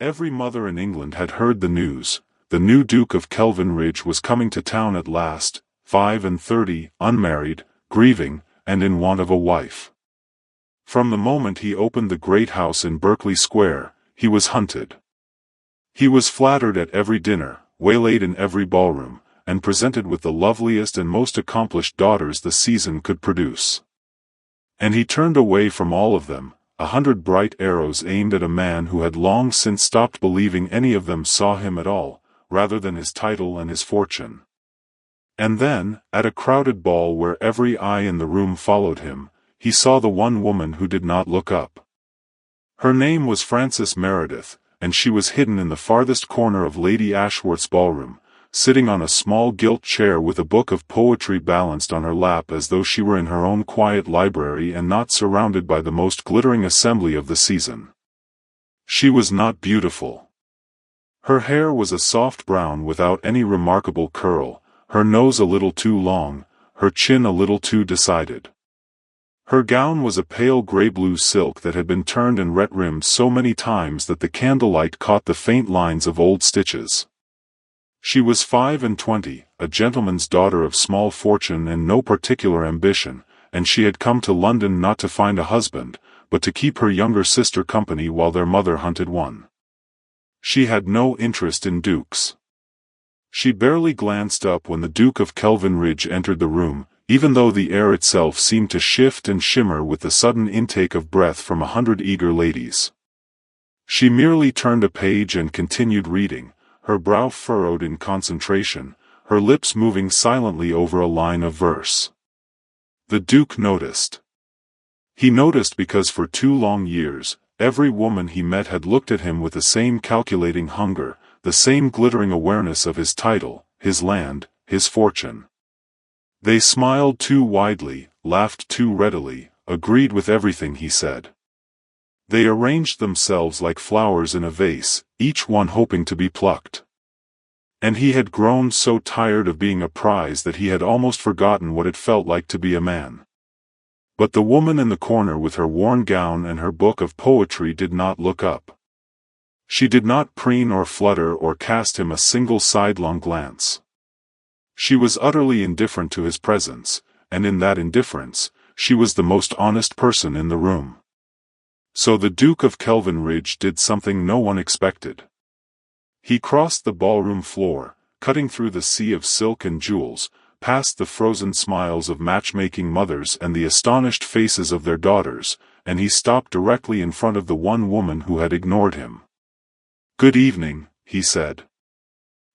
Every mother in England had heard the news. The new Duke of Kelvinridge was coming to town at last, 35, unmarried, grieving, and in want of a wife. From the moment he opened the great house in Berkeley Square, he was hunted. He was flattered at every dinner, waylaid in every ballroom, and presented with the loveliest and most accomplished daughters the season could produce. And he turned away from all of them, 100 bright arrows aimed at a man who had long since stopped believing any of them saw him at all, rather than his title and his fortune. And then, at a crowded ball where every eye in the room followed him, he saw the one woman who did not look up. Her name was Frances Meredith, and she was hidden in the farthest corner of Lady Ashworth's ballroom, sitting on a small gilt chair with a book of poetry balanced on her lap as though she were in her own quiet library and not surrounded by the most glittering assembly of the season. She was not beautiful. Her hair was a soft brown without any remarkable curl, her nose a little too long, her chin a little too decided. Her gown was a pale grey-blue silk that had been turned and ret-rimmed so many times that the candlelight caught the faint lines of old stitches. She was 25, a gentleman's daughter of small fortune and no particular ambition, and she had come to London not to find a husband, but to keep her younger sister company while their mother hunted one. She had no interest in dukes. She barely glanced up when the Duke of Kelvinridge entered the room, even though the air itself seemed to shift and shimmer with the sudden intake of breath from 100 eager ladies. She merely turned a page and continued reading, her brow furrowed in concentration, her lips moving silently over a line of verse. The Duke noticed. He noticed because for 2 long years, every woman he met had looked at him with the same calculating hunger, the same glittering awareness of his title, his land, his fortune. They smiled too widely, laughed too readily, agreed with everything he said. They arranged themselves like flowers in a vase, each one hoping to be plucked. And he had grown so tired of being a prize that he had almost forgotten what it felt like to be a man. But the woman in the corner with her worn gown and her book of poetry did not look up. She did not preen or flutter or cast him a single sidelong glance. She was utterly indifferent to his presence, and in that indifference, she was the most honest person in the room. So the Duke of Kelvinridge did something no one expected. He crossed the ballroom floor, cutting through the sea of silk and jewels, past the frozen smiles of matchmaking mothers and the astonished faces of their daughters, and he stopped directly in front of the one woman who had ignored him. "Good evening," he said.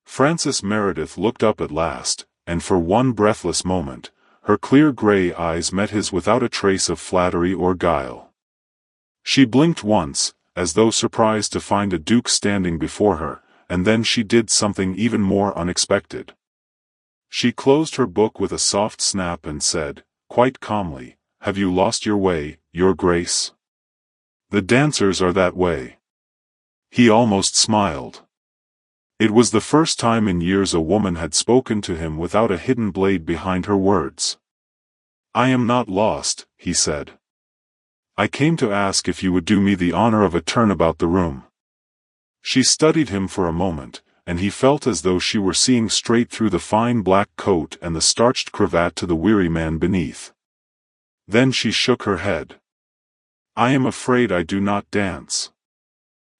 Frances Meredith looked up at last, and for one breathless moment, her clear grey eyes met his without a trace of flattery or guile. She blinked once, as though surprised to find a duke standing before her, and then she did something even more unexpected. She closed her book with a soft snap and said, quite calmly, "Have you lost your way, Your Grace? The dancers are that way." He almost smiled. It was the first time in years a woman had spoken to him without a hidden blade behind her words. "I am not lost," he said. "I came to ask if you would do me the honor of a turn about the room." She studied him for a moment, and he felt as though she were seeing straight through the fine black coat and the starched cravat to the weary man beneath. Then she shook her head. "I am afraid I do not dance.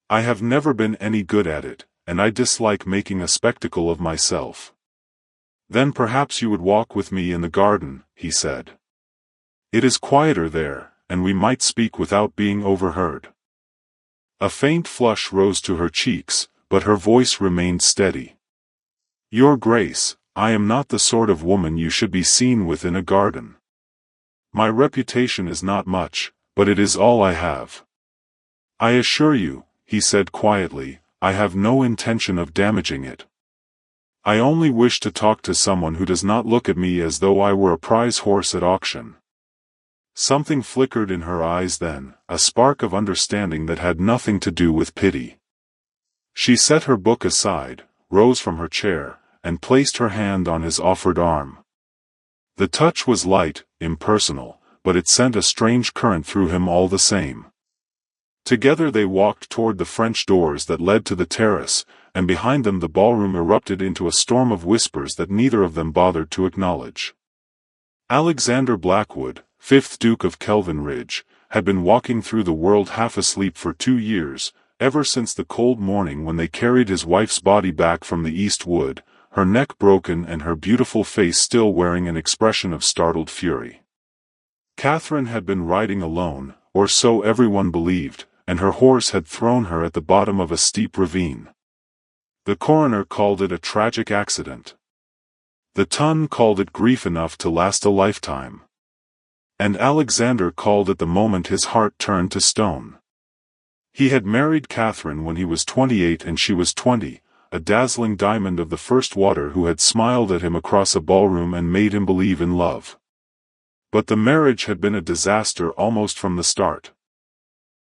I have never been any good at it, and I dislike making a spectacle of myself." "Then perhaps you would walk with me in the garden," he said. "It is quieter there, and we might speak without being overheard." A faint flush rose to her cheeks, but her voice remained steady. "Your Grace, I am not the sort of woman you should be seen with in a garden. My reputation is not much, but it is all I have. I assure you," he said quietly, "I have no intention of damaging it. I only wish to talk to someone who does not look at me as though I were a prize horse at auction." Something flickered in her eyes then, a spark of understanding that had nothing to do with pity. She set her book aside, rose from her chair, and placed her hand on his offered arm. The touch was light, impersonal, but it sent a strange current through him all the same. Together they walked toward the French doors that led to the terrace, and behind them the ballroom erupted into a storm of whispers that neither of them bothered to acknowledge. Alexander Blackwood, 5th Duke of Kelvin Ridge, had been walking through the world half asleep for 2 years, ever since the cold morning when they carried his wife's body back from the East Wood, her neck broken and her beautiful face still wearing an expression of startled fury. Catherine had been riding alone, or so everyone believed, and her horse had thrown her at the bottom of a steep ravine. The coroner called it a tragic accident. The Ton called it grief enough to last a lifetime. And Alexander called it the moment his heart turned to stone. He had married Catherine when he was 28 and she was 20, a dazzling diamond of the first water who had smiled at him across a ballroom and made him believe in love. But the marriage had been a disaster almost from the start.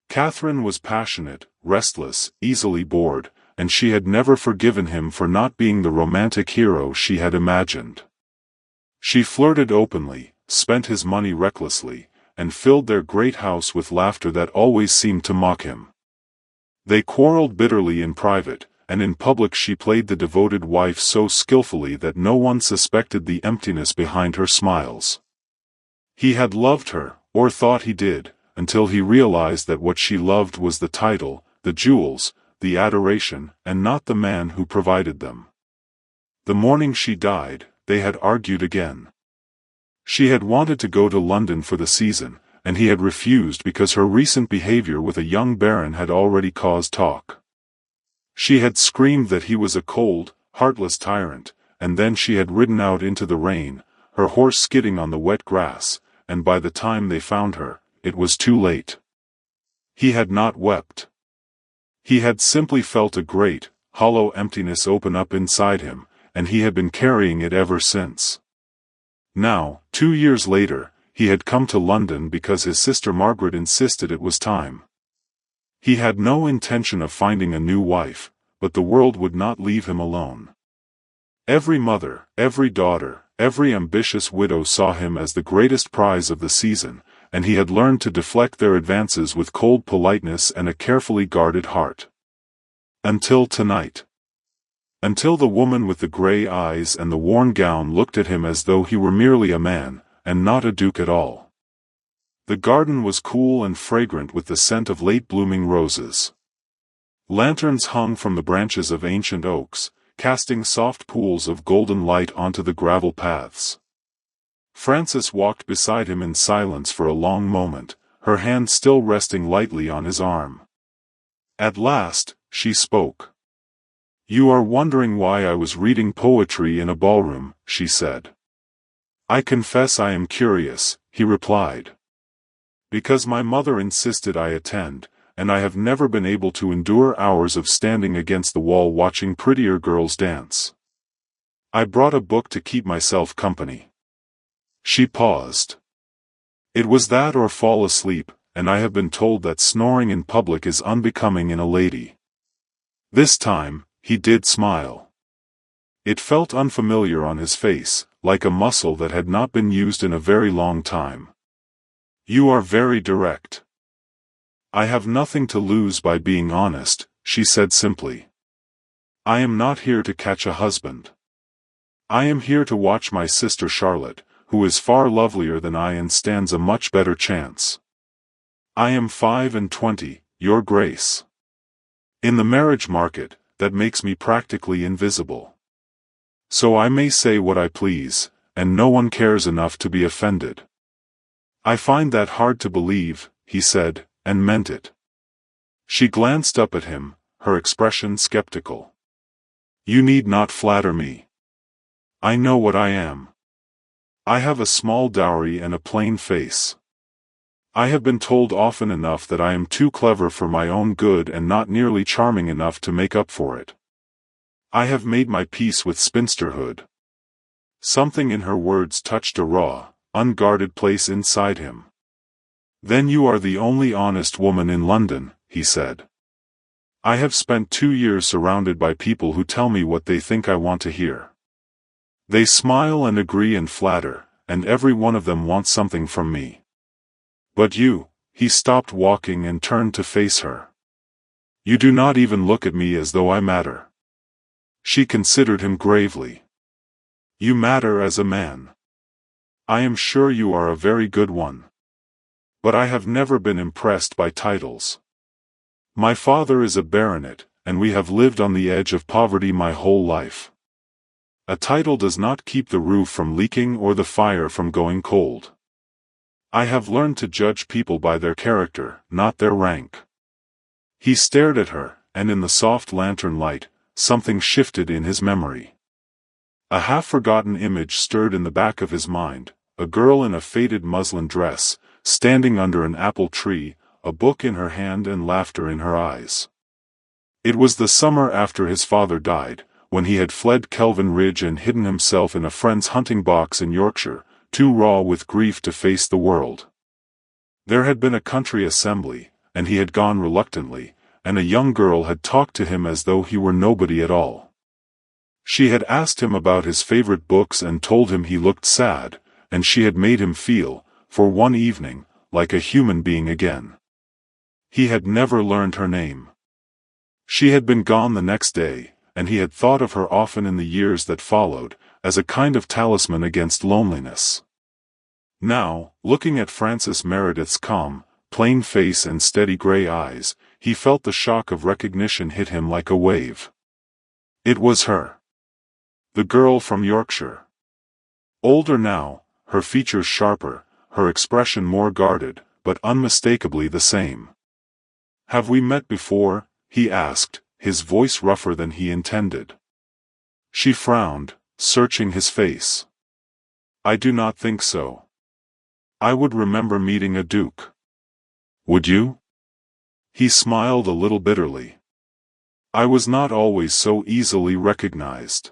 Catherine was passionate, restless, easily bored, and she had never forgiven him for not being the romantic hero she had imagined. She flirted openly, spent his money recklessly, and filled their great house with laughter that always seemed to mock him. They quarreled bitterly in private, and in public she played the devoted wife so skillfully that no one suspected the emptiness behind her smiles. He had loved her, or thought he did, until he realized that what she loved was the title, the jewels, the adoration, and not the man who provided them. The morning she died, they had argued again. She had wanted to go to London for the season, and he had refused because her recent behavior with a young baron had already caused talk. She had screamed that he was a cold, heartless tyrant, and then she had ridden out into the rain, her horse skidding on the wet grass, and by the time they found her, it was too late. He had not wept. He had simply felt a great, hollow emptiness open up inside him, and he had been carrying it ever since. Now, 2 years later, he had come to London because his sister Margaret insisted it was time. He had no intention of finding a new wife, but the world would not leave him alone. Every mother, every daughter, every ambitious widow saw him as the greatest prize of the season, and he had learned to deflect their advances with cold politeness and a carefully guarded heart. Until tonight. Until the woman with the gray eyes and the worn gown looked at him as though he were merely a man, and not a duke at all. The garden was cool and fragrant with the scent of late-blooming roses. Lanterns hung from the branches of ancient oaks, casting soft pools of golden light onto the gravel paths. Frances walked beside him in silence for a long moment, her hand still resting lightly on his arm. At last, she spoke. "You are wondering why I was reading poetry in a ballroom," she said. "I confess I am curious," he replied. "Because my mother insisted I attend, and I have never been able to endure hours of standing against the wall watching prettier girls dance. I brought a book to keep myself company." She paused. "It was that or fall asleep, and I have been told that snoring in public is unbecoming in a lady." This time, he did smile. It felt unfamiliar on his face, like a muscle that had not been used in a very long time. "You are very direct." "I have nothing to lose by being honest," she said simply. "I am not here to catch a husband. I am here to watch my sister Charlotte, who is far lovelier than I and stands a much better chance. I am 25, Your Grace. In the marriage market, that makes me practically invisible. So I may say what I please, and no one cares enough to be offended." "I find that hard to believe," he said, and meant it. She glanced up at him, her expression skeptical. "You need not flatter me. I know what I am. I have a small dowry and a plain face. I have been told often enough that I am too clever for my own good and not nearly charming enough to make up for it. I have made my peace with spinsterhood." Something in her words touched a raw, unguarded place inside him. "Then you are the only honest woman in London," he said. "I have spent 2 years surrounded by people who tell me what they think I want to hear. They smile and agree and flatter, and every one of them wants something from me. But you," he stopped walking and turned to face her. "You do not even look at me as though I matter." She considered him gravely. "You matter as a man. I am sure you are a very good one. But I have never been impressed by titles. My father is a baronet, and we have lived on the edge of poverty my whole life. A title does not keep the roof from leaking or the fire from going cold. I have learned to judge people by their character, not their rank." He stared at her, and in the soft lantern light, something shifted in his memory. A half-forgotten image stirred in the back of his mind, a girl in a faded muslin dress, standing under an apple tree, a book in her hand and laughter in her eyes. It was the summer after his father died, when he had fled Kelvin Ridge and hidden himself in a friend's hunting box in Yorkshire, too raw with grief to face the world. There had been a country assembly, and he had gone reluctantly, and a young girl had talked to him as though he were nobody at all. She had asked him about his favorite books and told him he looked sad, and she had made him feel, for one evening, like a human being again. He had never learned her name. She had been gone the next day, and he had thought of her often in the years that followed, as a kind of talisman against loneliness. Now, looking at Frances Meredith's calm, plain face and steady gray eyes, he felt the shock of recognition hit him like a wave. It was her. The girl from Yorkshire. Older now, her features sharper, her expression more guarded, but unmistakably the same. "Have we met before?" he asked, his voice rougher than he intended. She frowned, searching his face. "I do not think so. I would remember meeting a duke." "Would you?" He smiled a little bitterly. "I was not always so easily recognized.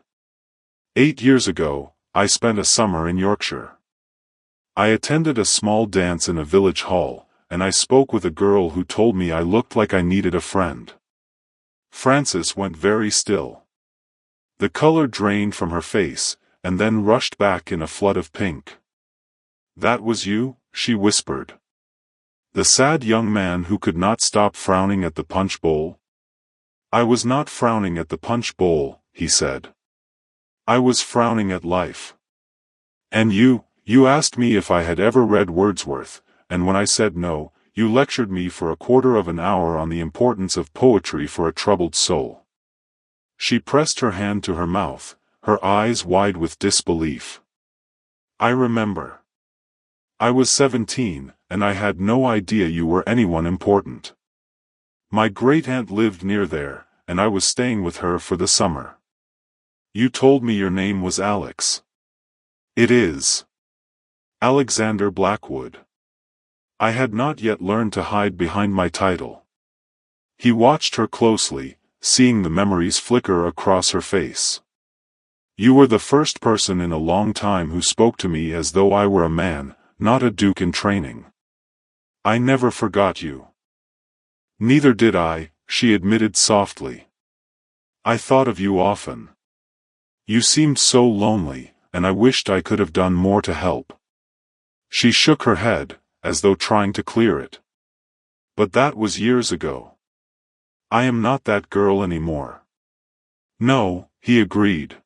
8 years ago, I spent a summer in Yorkshire. I attended a small dance in a village hall, and I spoke with a girl who told me I looked like I needed a friend." Frances went very still. The color drained from her face, and then rushed back in a flood of pink. "That was you?" she whispered. "The sad young man who could not stop frowning at the punch bowl?" "I was not frowning at the punch bowl," he said. "I was frowning at life. And you asked me if I had ever read Wordsworth, and when I said no, you lectured me for a quarter of an hour on the importance of poetry for a troubled soul." She pressed her hand to her mouth, her eyes wide with disbelief. "I remember. I was 17, and I had no idea you were anyone important. My great-aunt lived near there, and I was staying with her for the summer. You told me your name was Alex." "It is. Alexander Blackwood. I had not yet learned to hide behind my title." He watched her closely, seeing the memories flicker across her face. "You were the first person in a long time who spoke to me as though I were a man, not a duke in training. I never forgot you." "Neither did I," she admitted softly. "I thought of you often. You seemed so lonely, and I wished I could have done more to help." She shook her head, as though trying to clear it. "But that was years ago. I am not that girl anymore." "No," he agreed.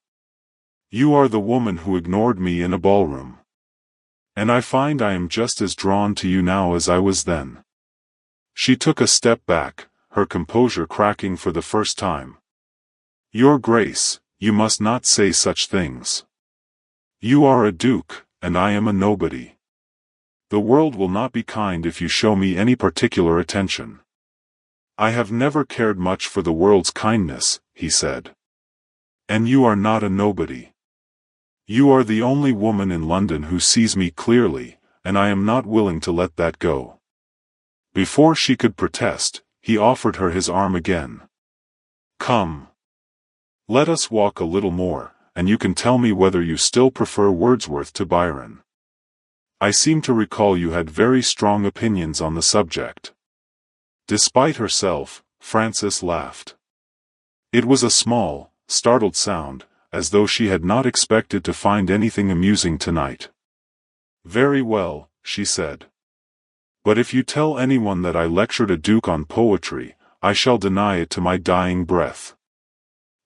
"You are the woman who ignored me in a ballroom. And I find I am just as drawn to you now as I was then." She took a step back, her composure cracking for the first time. "Your Grace, you must not say such things. You are a duke, and I am a nobody. The world will not be kind if you show me any particular attention." "I have never cared much for the world's kindness," he said. "And you are not a nobody. You are the only woman in London who sees me clearly, and I am not willing to let that go." Before she could protest, he offered her his arm again. "Come. Let us walk a little more, and you can tell me whether you still prefer Wordsworth to Byron. I seem to recall you had very strong opinions on the subject." Despite herself, Frances laughed. It was a small, startled sound, as though she had not expected to find anything amusing tonight. "Very well," she said. But if you tell anyone that I lectured a duke on poetry, I shall deny it to my dying breath."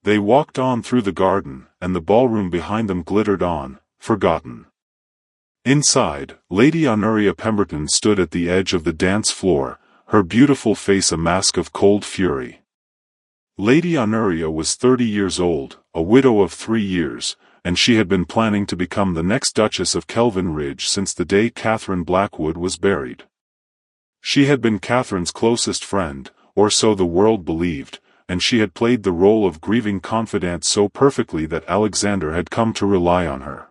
They walked on through the garden, and the ballroom behind them glittered on, forgotten. Inside, Lady Honoria Pemberton stood at the edge of the dance floor, her beautiful face a mask of cold fury. Lady Honoria was 30 years old, a widow of 3 years, and she had been planning to become the next Duchess of Kelvin Ridge since the day Catherine Blackwood was buried. She had been Catherine's closest friend, or so the world believed, and she had played the role of grieving confidante so perfectly that Alexander had come to rely on her.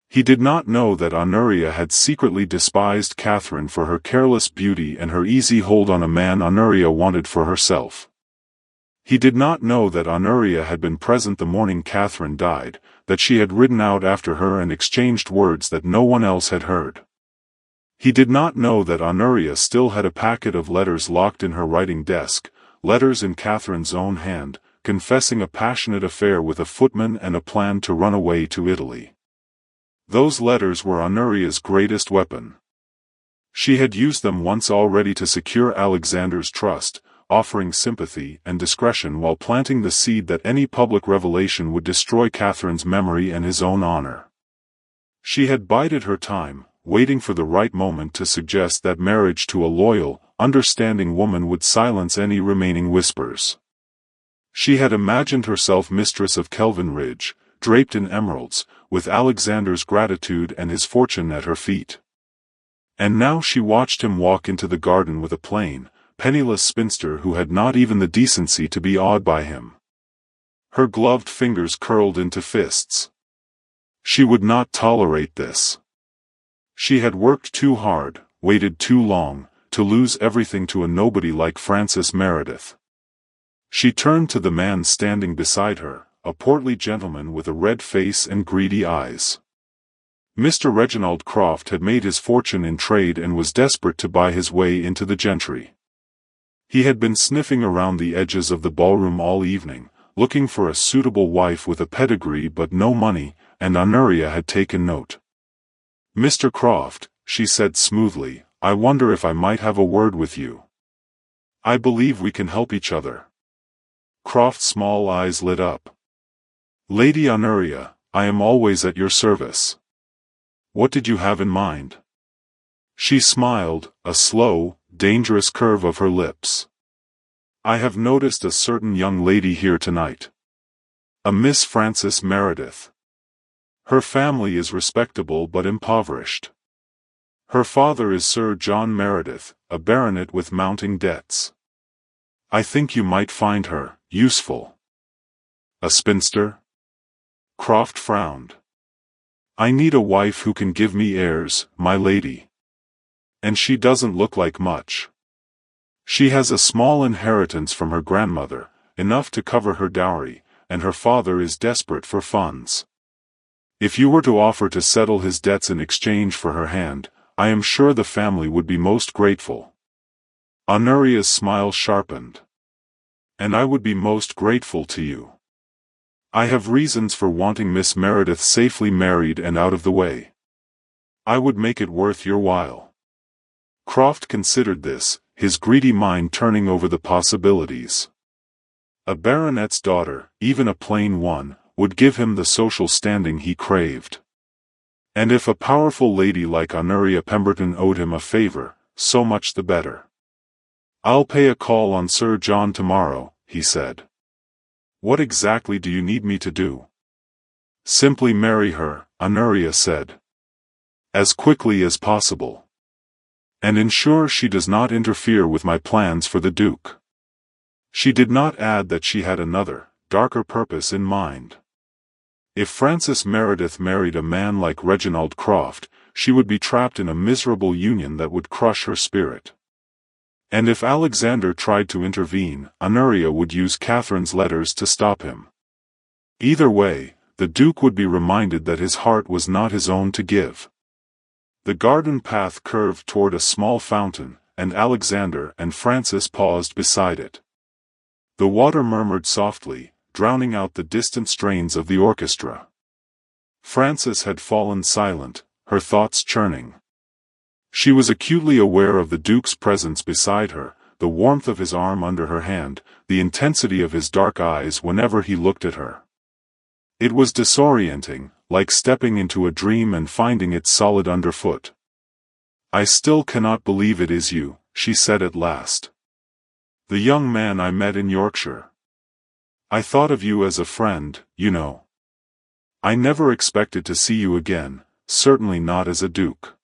He did not know that Honoria had secretly despised Catherine for her careless beauty and her easy hold on a man Honoria wanted for herself. He did not know that Honoria had been present the morning Catherine died, that she had ridden out after her and exchanged words that no one else had heard. He did not know that Honoria still had a packet of letters locked in her writing desk, letters in Catherine's own hand, confessing a passionate affair with a footman and a plan to run away to Italy. Those letters were Honoria's greatest weapon. She had used them once already to secure Alexander's trust, offering sympathy and discretion while planting the seed that any public revelation would destroy Catherine's memory and his own honor. She had bided her time, waiting for the right moment to suggest that marriage to a loyal, understanding woman would silence any remaining whispers. She had imagined herself mistress of Kelvin Ridge, draped in emeralds, with Alexander's gratitude and his fortune at her feet. And now she watched him walk into the garden with a plain, penniless spinster who had not even the decency to be awed by him. Her gloved fingers curled into fists. She would not tolerate this. She had worked too hard, waited too long, to lose everything to a nobody like Francis Meredith. She turned to the man standing beside her, a portly gentleman with a red face and greedy eyes. Mr. Reginald Croft had made his fortune in trade and was desperate to buy his way into the gentry. He had been sniffing around the edges of the ballroom all evening, looking for a suitable wife with a pedigree but no money, and Honoria had taken note. "Mr. Croft," she said smoothly, "I wonder if I might have a word with you. I believe we can help each other." Croft's small eyes lit up. "Lady Honoria, I am always at your service. What did you have in mind?" She smiled, a slow, dangerous curve of her lips. "I have noticed a certain young lady here tonight. A Miss Frances Meredith. Her family is respectable but impoverished. Her father is Sir John Meredith, a baronet with mounting debts. I think you might find her useful." "A spinster?" Croft frowned. "I need a wife who can give me heirs, my lady. And she doesn't look like much. She has a small inheritance from her grandmother, enough to cover her dowry, and her father is desperate for funds. If you were to offer to settle his debts in exchange for her hand, I am sure the family would be most grateful." Honoria's smile sharpened. "And I would be most grateful to you. I have reasons for wanting Miss Meredith safely married and out of the way. I would make it worth your while." Croft considered this, his greedy mind turning over the possibilities. A baronet's daughter, even a plain one, would give him the social standing he craved. And if a powerful lady like Honoria Pemberton owed him a favor, so much the better. "I'll pay a call on Sir John tomorrow," he said. "What exactly do you need me to do?" "Simply marry her," Honoria said. "As quickly as possible. And ensure she does not interfere with my plans for the Duke." She did not add that she had another, darker purpose in mind. If Frances Meredith married a man like Reginald Croft, she would be trapped in a miserable union that would crush her spirit. And if Alexander tried to intervene, Honoria would use Catherine's letters to stop him. Either way, the Duke would be reminded that his heart was not his own to give. The garden path curved toward a small fountain, and Alexander and Frances paused beside it. The water murmured softly, drowning out the distant strains of the orchestra. Frances had fallen silent, her thoughts churning. She was acutely aware of the Duke's presence beside her, the warmth of his arm under her hand, the intensity of his dark eyes whenever he looked at her. It was disorienting, like stepping into a dream and finding it solid underfoot. "I still cannot believe it is you," she said at last. "The young man I met in Yorkshire. I thought of you as a friend, you know. I never expected to see you again, certainly not as a duke."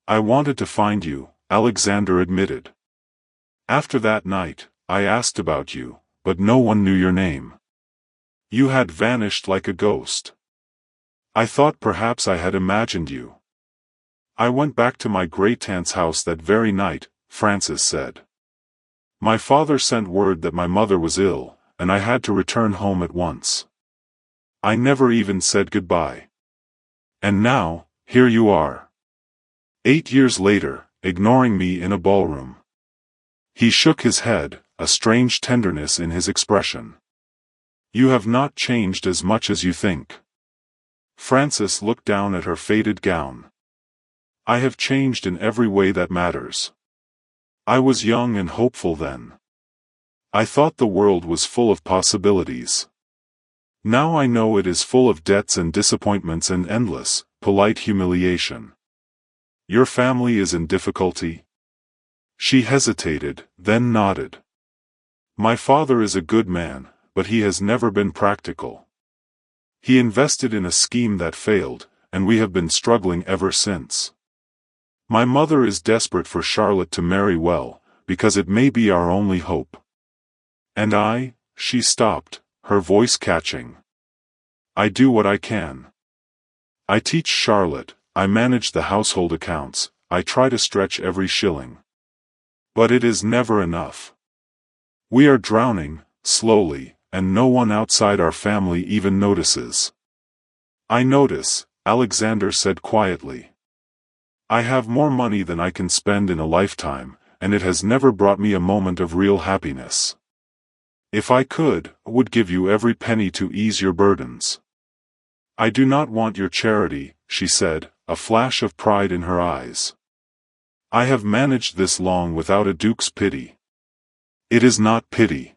"I wanted to find you," Alexander admitted. "After that night, I asked about you, but no one knew your name. You had vanished like a ghost. I thought perhaps I had imagined you." "I went back to my great-aunt's house that very night," Francis said. "My father sent word that my mother was ill, and I had to return home at once. I never even said goodbye. And now, here you are. 8 years later, ignoring me in a ballroom." He shook his head, a strange tenderness in his expression. "You have not changed as much as you think." Francis looked down at her faded gown. "I have changed in every way that matters. I was young and hopeful then. I thought the world was full of possibilities. Now I know it is full of debts and disappointments and endless, polite humiliation. Your family is in difficulty?" She hesitated, then nodded. "My father is a good man, but he has never been practical. He invested in a scheme that failed, and we have been struggling ever since. My mother is desperate for Charlotte to marry well, because it may be our only hope. And she stopped, her voice catching. "I do what I can. I teach Charlotte, I manage the household accounts, I try to stretch every shilling. But it is never enough. We are drowning, slowly, and no one outside our family even notices." "I notice," Alexander said quietly. "I have more money than I can spend in a lifetime, and it has never brought me a moment of real happiness. If I could, I would give you every penny to ease your burdens." "I do not want your charity," she said, a flash of pride in her eyes. "I have managed this long without a duke's pity." "It is not pity.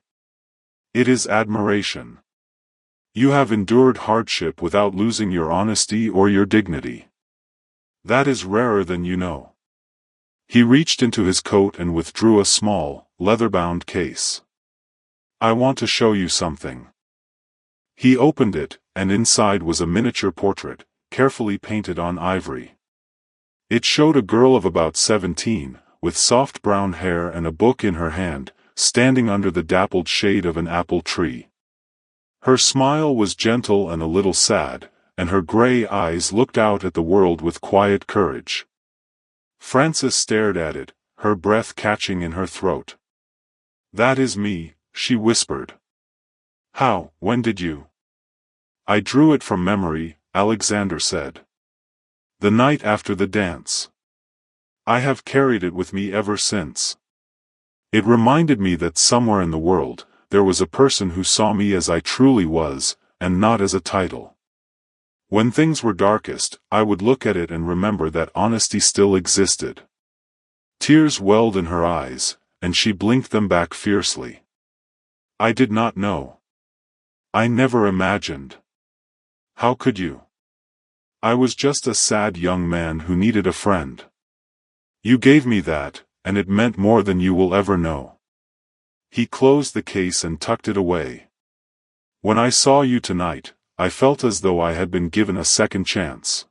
It is admiration. You have endured hardship without losing your honesty or your dignity. That is rarer than you know." He reached into his coat and withdrew a small, leather-bound case. "I want to show you something." He opened it, and inside was a miniature portrait, carefully painted on ivory. It showed a girl of about 17, with soft brown hair and a book in her hand, standing under the dappled shade of an apple tree. Her smile was gentle and a little sad, and her gray eyes looked out at the world with quiet courage. Frances stared at it, her breath catching in her throat. "That is me," she whispered. When did you?" "I drew it from memory," Alexander said. "The night after the dance. I have carried it with me ever since. It reminded me that somewhere in the world, there was a person who saw me as I truly was, and not as a title. When things were darkest, I would look at it and remember that honesty still existed." Tears welled in her eyes, and she blinked them back fiercely. "I did not know. I never imagined. How could you? I was just a sad young man who needed a friend. You gave me that, and it meant more than you will ever know." He closed the case and tucked it away. "When I saw you tonight, I felt as though I had been given a second chance.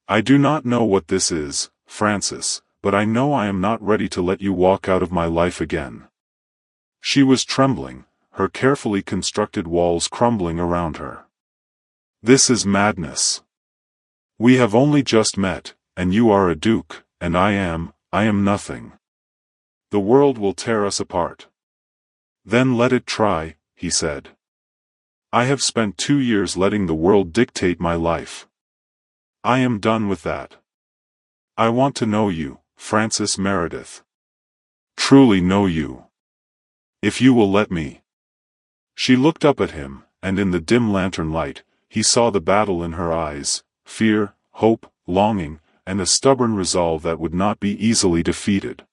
I do not know what this is, Francis, but I know I am not ready to let you walk out of my life again." She was trembling, her carefully constructed walls crumbling around her. "This is madness. We have only just met, and you are a duke, and I am nothing. The world will tear us apart." "Then let it try," he said. "I have spent 2 years letting the world dictate my life. I am done with that. I want to know you, Francis Meredith. Truly know you. If you will let me." She looked up at him, and in the dim lantern light, he saw the battle in her eyes, fear, hope, longing, and a stubborn resolve that would not be easily defeated.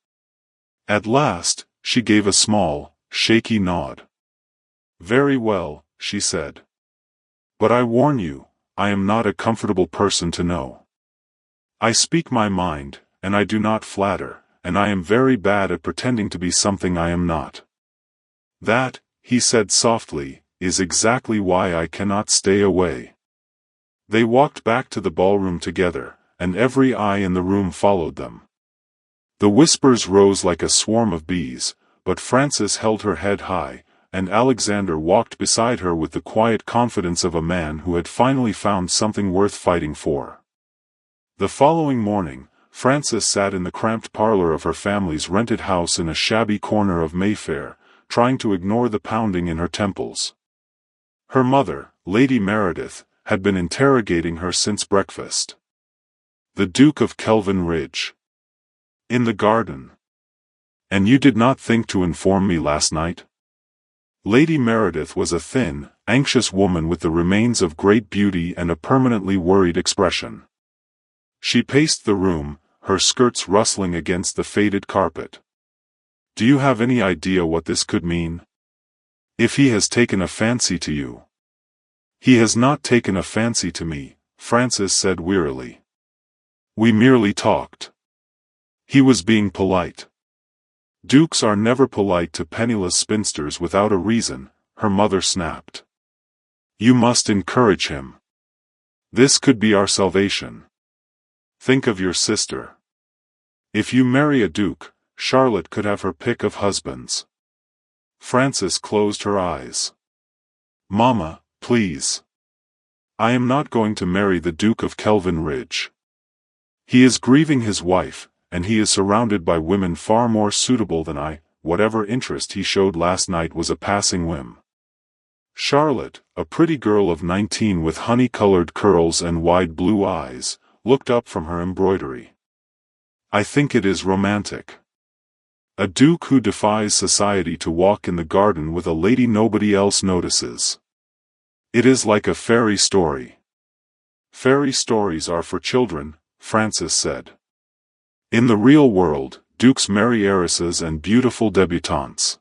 At last, she gave a small, shaky nod. "Very well," she said. "But I warn you, I am not a comfortable person to know. I speak my mind, and I do not flatter, and I am very bad at pretending to be something I am not. That," he said softly, "is exactly why I cannot stay away." They walked back to the ballroom together, and every eye in the room followed them. The whispers rose like a swarm of bees, but Frances held her head high, and Alexander walked beside her with the quiet confidence of a man who had finally found something worth fighting for. The following morning, Frances sat in the cramped parlor of her family's rented house in a shabby corner of Mayfair, trying to ignore the pounding in her temples. Her mother, Lady Meredith, had been interrogating her since breakfast. "The Duke of Kelvin Ridge. In the garden. And you did not think to inform me last night?" Lady Meredith was a thin, anxious woman with the remains of great beauty and a permanently worried expression. She paced the room, her skirts rustling against the faded carpet. "Do you have any idea what this could mean? If he has taken a fancy to you." "He has not taken a fancy to me," Frances said wearily. "We merely talked. He was being polite." "Dukes are never polite to penniless spinsters without a reason," her mother snapped. "You must encourage him. This could be our salvation. Think of your sister. If you marry a duke, Charlotte could have her pick of husbands." Frances closed her eyes. "Mama, please. I am not going to marry the Duke of Kelvin Ridge. He is grieving his wife, and he is surrounded by women far more suitable than I. Whatever interest he showed last night was a passing whim." Charlotte, a pretty girl of 19 with honey-colored curls and wide blue eyes, looked up from her embroidery. "I think it is romantic. A duke who defies society to walk in the garden with a lady nobody else notices. It is like a fairy story." "Fairy stories are for children," Frances said. "In the real world, dukes marry heiresses and beautiful debutantes.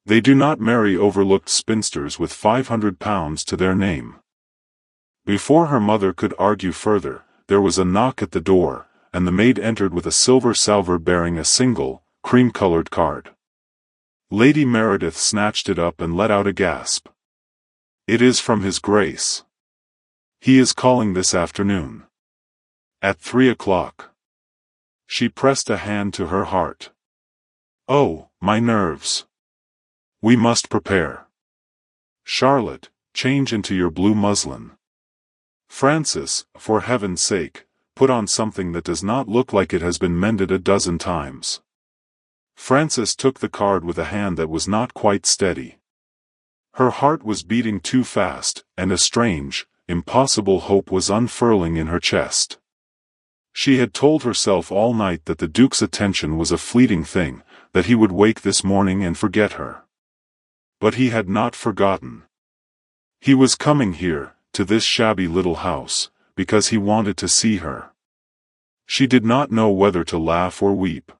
They do not marry overlooked spinsters with £500 to their name." Before her mother could argue further, there was a knock at the door, and the maid entered with a silver salver bearing a single, cream-colored card. Lady Meredith snatched it up and let out a gasp. "It is from His Grace. He is calling this afternoon. At 3 o'clock. She pressed a hand to her heart. "Oh, my nerves. We must prepare. Charlotte, change into your blue muslin. Frances, for heaven's sake, put on something that does not look like it has been mended a dozen times." Frances took the card with a hand that was not quite steady. Her heart was beating too fast, and a strange, impossible hope was unfurling in her chest. She had told herself all night that the Duke's attention was a fleeting thing, that he would wake this morning and forget her. But he had not forgotten. He was coming here, to this shabby little house, because he wanted to see her. She did not know whether to laugh or weep.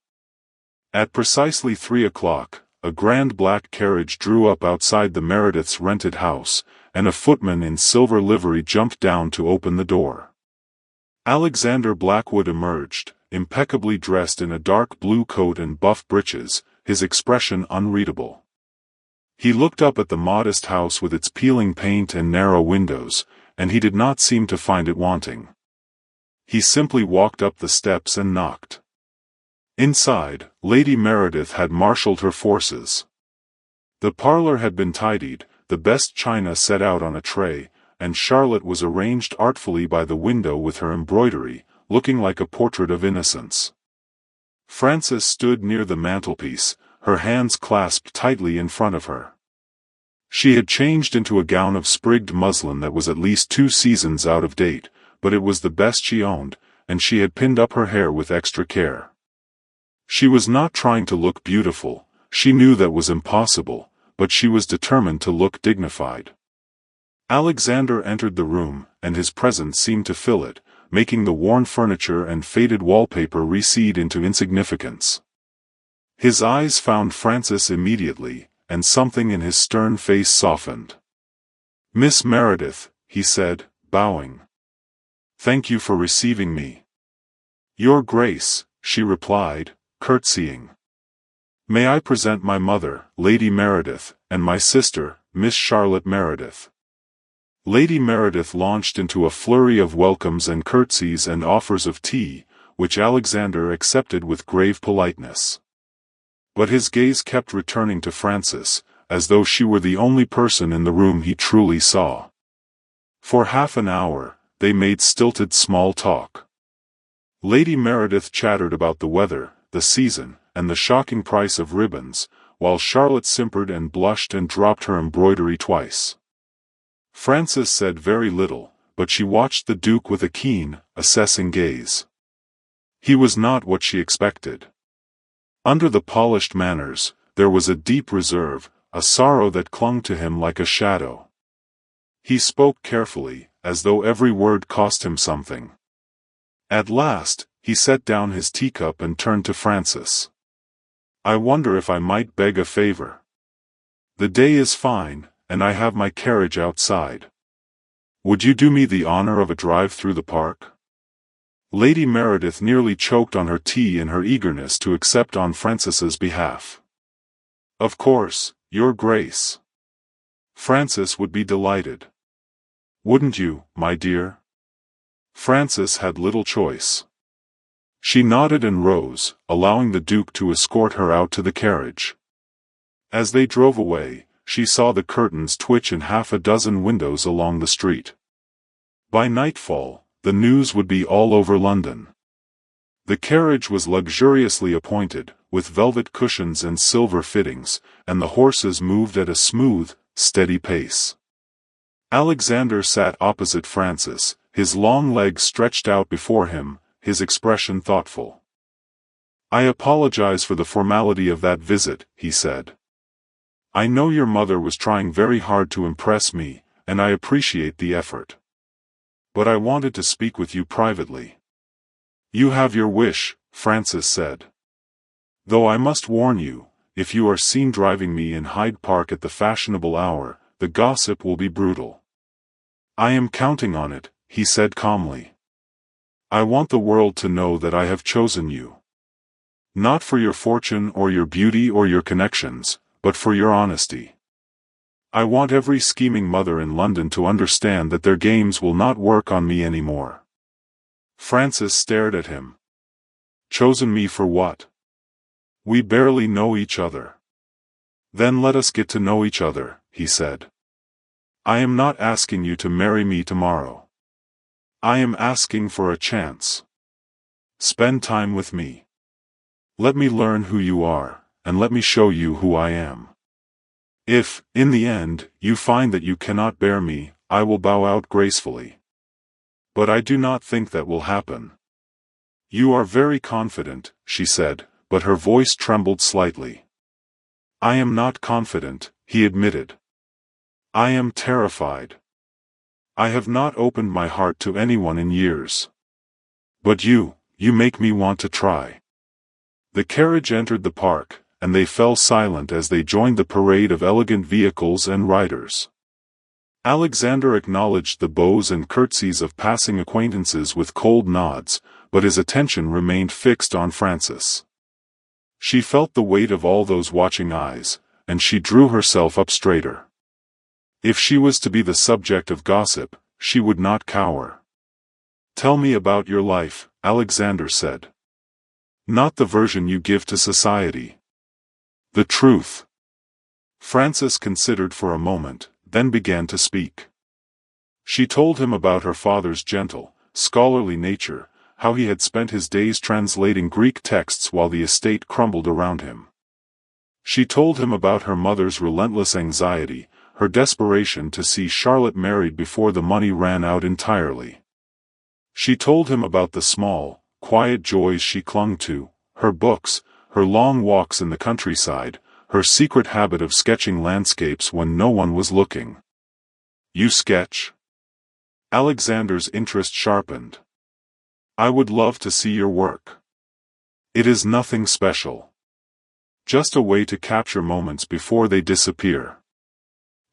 At precisely 3 o'clock, a grand black carriage drew up outside the Merediths' rented house, and a footman in silver livery jumped down to open the door. Alexander Blackwood emerged, impeccably dressed in a dark blue coat and buff breeches, his expression unreadable. He looked up at the modest house with its peeling paint and narrow windows, and he did not seem to find it wanting. He simply walked up the steps and knocked. Inside, Lady Meredith had marshaled her forces. The parlor had been tidied, the best china set out on a tray, and Charlotte was arranged artfully by the window with her embroidery, looking like a portrait of innocence. Frances stood near the mantelpiece, her hands clasped tightly in front of her. She had changed into a gown of sprigged muslin that was at least 2 seasons out of date, but it was the best she owned, and she had pinned up her hair with extra care. She was not trying to look beautiful, she knew that was impossible, but she was determined to look dignified. Alexander entered the room, and his presence seemed to fill it, making the worn furniture and faded wallpaper recede into insignificance. His eyes found Frances immediately, and something in his stern face softened. "Miss Meredith," he said, bowing. "Thank you for receiving me." "Your Grace," she replied, curtsying. "May I present my mother, Lady Meredith, and my sister, Miss Charlotte Meredith." Lady Meredith launched into a flurry of welcomes and curtsies and offers of tea, which Alexander accepted with grave politeness. But his gaze kept returning to Frances, as though she were the only person in the room he truly saw. For half an hour, they made stilted small talk. Lady Meredith chattered about the weather, the season, and the shocking price of ribbons, while Charlotte simpered and blushed and dropped her embroidery twice. Frances said very little, but she watched the Duke with a keen, assessing gaze. He was not what she expected. Under the polished manners, there was a deep reserve, a sorrow that clung to him like a shadow. He spoke carefully, as though every word cost him something. At last, he set down his teacup and turned to Frances. "I wonder if I might beg a favor. The day is fine, and I have my carriage outside. Would you do me the honor of a drive through the park?" Lady Meredith nearly choked on her tea in her eagerness to accept on Frances's behalf. "Of course, Your Grace." Frances would be delighted. "Wouldn't you, my dear?" Frances had little choice. She nodded and rose, allowing the Duke to escort her out to the carriage. As they drove away, she saw the curtains twitch in half a dozen windows along the street. By nightfall, the news would be all over London. The carriage was luxuriously appointed, with velvet cushions and silver fittings, and the horses moved at a smooth, steady pace. Alexander sat opposite Frances, his long legs stretched out before him, his expression thoughtful. "I apologize for the formality of that visit," he said. "I know your mother was trying very hard to impress me, and I appreciate the effort. But I wanted to speak with you privately." "You have your wish," Frances said. "Though I must warn you, if you are seen driving me in Hyde Park at the fashionable hour, the gossip will be brutal." "I am counting on it," he said calmly. "I want the world to know that I have chosen you. Not for your fortune or your beauty or your connections, but for your honesty. I want every scheming mother in London to understand that their games will not work on me anymore." Frances stared at him. "Chosen me for what? We barely know each other." "Then let us get to know each other," he said. "I am not asking you to marry me tomorrow. I am asking for a chance. Spend time with me. Let me learn who you are, and let me show you who I am. If, in the end, you find that you cannot bear me, I will bow out gracefully. But I do not think that will happen." "You are very confident," she said, but her voice trembled slightly. "I am not confident," he admitted. "I am terrified. I have not opened my heart to anyone in years. But you make me want to try." The carriage entered the park, and they fell silent as they joined the parade of elegant vehicles and riders. Alexander acknowledged the bows and curtsies of passing acquaintances with cold nods, but his attention remained fixed on Frances. She felt the weight of all those watching eyes, and she drew herself up straighter. If she was to be the subject of gossip, she would not cower. "Tell me about your life," Alexander said. "Not the version you give to society. The truth." Frances considered for a moment, then began to speak. She told him about her father's gentle, scholarly nature, how he had spent his days translating Greek texts while the estate crumbled around him. She told him about her mother's relentless anxiety, her desperation to see Charlotte married before the money ran out entirely. She told him about the small, quiet joys she clung to, her books, her long walks in the countryside, her secret habit of sketching landscapes when no one was looking. "You sketch?" Alexander's interest sharpened. I would love to see your work. It is nothing special. Just a way to capture moments before they disappear.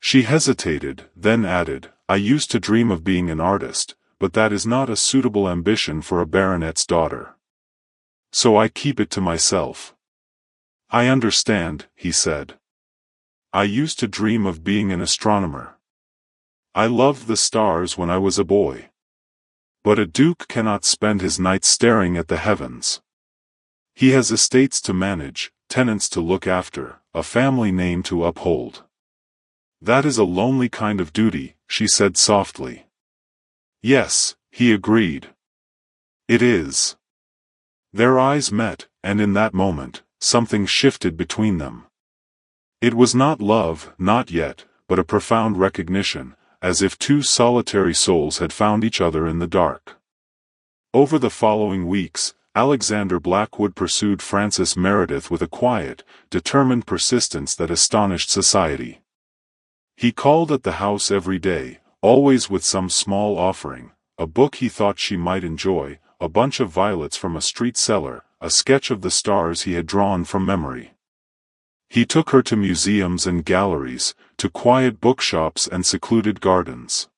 She hesitated, then added, I used to dream of being an artist, but that is not a suitable ambition for a baronet's daughter. So I keep it to myself. I understand, he said. I used to dream of being an astronomer. I loved the stars when I was a boy. But a duke cannot spend his nights staring at the heavens. He has estates to manage, tenants to look after, a family name to uphold. That is a lonely kind of duty, she said softly. Yes, he agreed. It is. Their eyes met, and in that moment, something shifted between them. It was not love, not yet, but a profound recognition, as if two solitary souls had found each other in the dark. Over the following weeks, Alexander Blackwood pursued Frances Meredith with a quiet, determined persistence that astonished society. He called at the house every day, always with some small offering, a book he thought she might enjoy, a bunch of violets from a street cellar, a sketch of the stars he had drawn from memory. He took her to museums and galleries, to quiet bookshops and secluded gardens.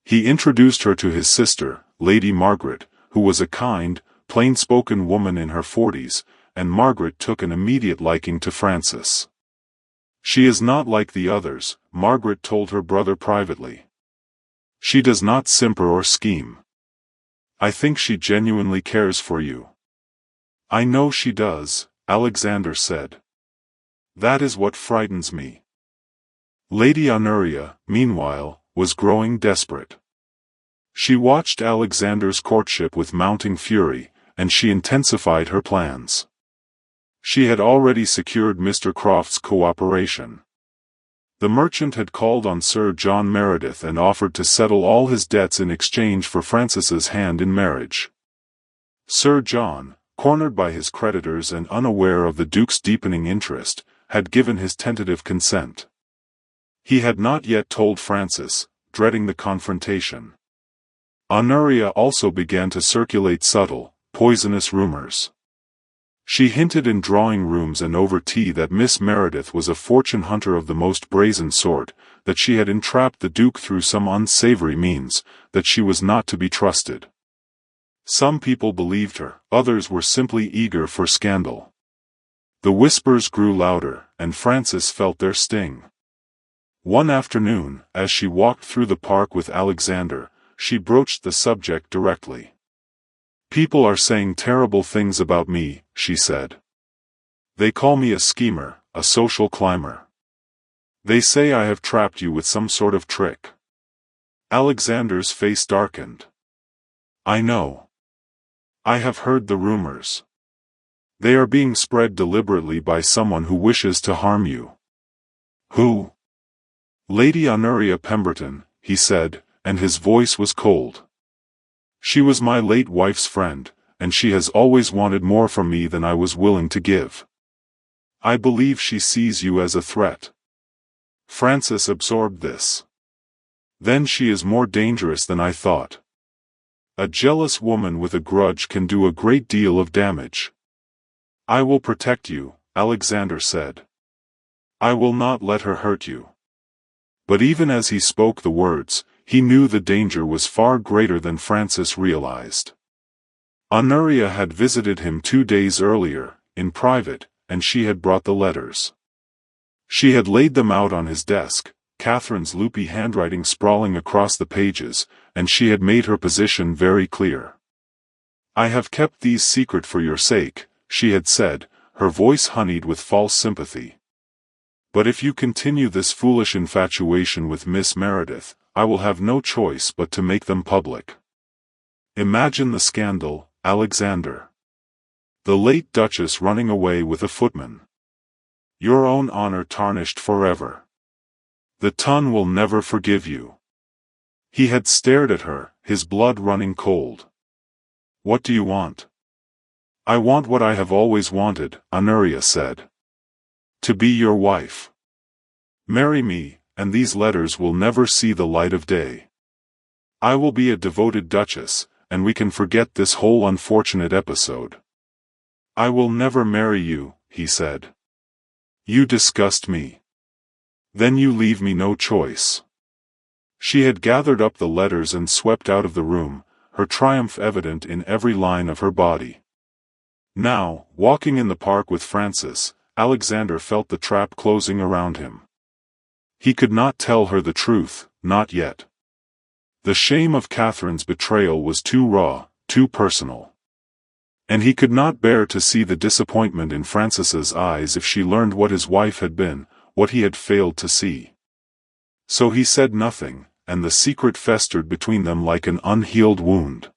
He introduced her to his sister, Lady Margaret, who was a kind, plain-spoken woman in her 40s, and Margaret took an immediate liking to Frances. She is not like the others, Margaret told her brother privately. She does not simper or scheme. I think she genuinely cares for you. I know she does, Alexander said. That is what frightens me. Lady Honoria, meanwhile, was growing desperate. She watched Alexander's courtship with mounting fury, and she intensified her plans. She had already secured Mr. Croft's cooperation. The merchant had called on Sir John Meredith and offered to settle all his debts in exchange for Frances's hand in marriage. Sir John, cornered by his creditors and unaware of the Duke's deepening interest, had given his tentative consent. He had not yet told Frances, dreading the confrontation. Honoria also began to circulate subtle, poisonous rumors. She hinted in drawing rooms and over tea that Miss Meredith was a fortune hunter of the most brazen sort, that she had entrapped the Duke through some unsavory means, that she was not to be trusted. Some people believed her, others were simply eager for scandal. The whispers grew louder, and Frances felt their sting. One afternoon, as she walked through the park with Alexander, she broached the subject directly. People are saying terrible things about me, she said. They call me a schemer, a social climber. They say I have trapped you with some sort of trick. Alexander's face darkened. I know. I have heard the rumors. They are being spread deliberately by someone who wishes to harm you. Who? Lady Honoria Pemberton, he said, and his voice was cold. She was my late wife's friend, and she has always wanted more from me than I was willing to give. I believe she sees you as a threat. Frances absorbed this. Then she is more dangerous than I thought. A jealous woman with a grudge can do a great deal of damage. I will protect you, Alexander said. I will not let her hurt you. But even as he spoke the words, he knew the danger was far greater than Frances realized. Honoria had visited him 2 days earlier, in private, and she had brought the letters. She had laid them out on his desk, Catherine's loopy handwriting sprawling across the pages, and she had made her position very clear. I have kept these secret for your sake, she had said, her voice honeyed with false sympathy. But if you continue this foolish infatuation with Miss Meredith, I will have no choice but to make them public. Imagine the scandal, Alexander. The late Duchess running away with a footman. Your own honor tarnished forever. The Ton will never forgive you. He had stared at her, his blood running cold. What do you want? I want what I have always wanted, Honoria said. To be your wife. Marry me, and these letters will never see the light of day. I will be a devoted duchess, and we can forget this whole unfortunate episode. I will never marry you, he said. You disgust me. Then you leave me no choice. She had gathered up the letters and swept out of the room, her triumph evident in every line of her body. Now, walking in the park with Francis, Alexander felt the trap closing around him. He could not tell her the truth, not yet. The shame of Catherine's betrayal was too raw, too personal. And he could not bear to see the disappointment in Francis's eyes if she learned what his wife had been, what he had failed to see. So he said nothing, and the secret festered between them like an unhealed wound.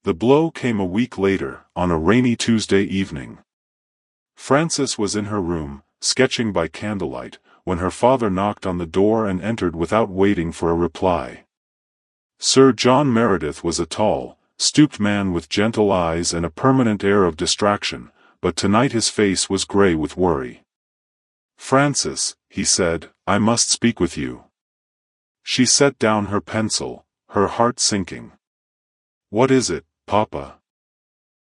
The blow came a week later, on a rainy Tuesday evening. Frances was in her room, sketching by candlelight, when her father knocked on the door and entered without waiting for a reply. Sir John Meredith was a tall, stooped man with gentle eyes and a permanent air of distraction, but tonight his face was grey with worry. "Frances," he said, "I must speak with you." She set down her pencil, her heart sinking. "What is it, Papa?"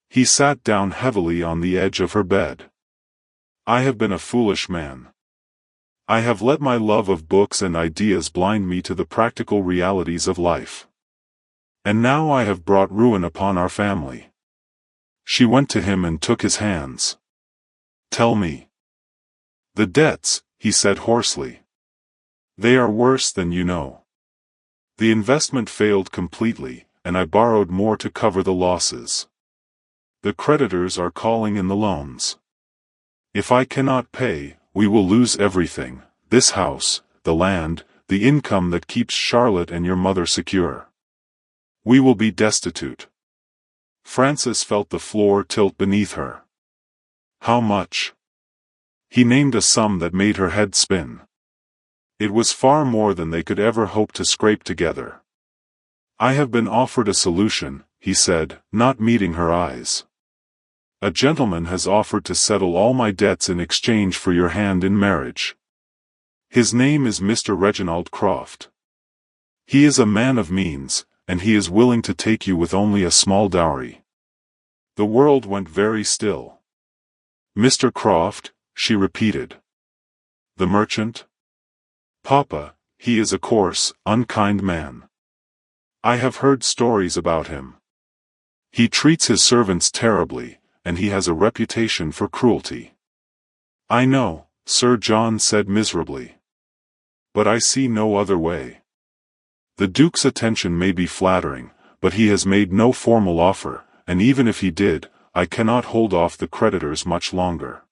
He sat down heavily on the edge of her bed. "I have been a foolish man. I have let my love of books and ideas blind me to the practical realities of life. And now I have brought ruin upon our family." She went to him and took his hands. "Tell me." "The debts," he said hoarsely. "They are worse than you know. The investment failed completely, and I borrowed more to cover the losses. The creditors are calling in the loans. If I cannot pay, we will lose everything, this house, the land, the income that keeps Charlotte and your mother secure. We will be destitute." Frances felt the floor tilt beneath her. "How much?" He named a sum that made her head spin. It was far more than they could ever hope to scrape together. "I have been offered a solution," he said, not meeting her eyes. "A gentleman has offered to settle all my debts in exchange for your hand in marriage. His name is Mr. Reginald Croft. He is a man of means, and he is willing to take you with only a small dowry." The world went very still. "Mr. Croft," she repeated. "The merchant?" "Papa, he is a coarse, unkind man. I have heard stories about him. He treats his servants terribly, and he has a reputation for cruelty." "I know," Sir John said miserably. "But I see no other way. The Duke's attention may be flattering, but he has made no formal offer, and even if he did, I cannot hold off the creditors much longer.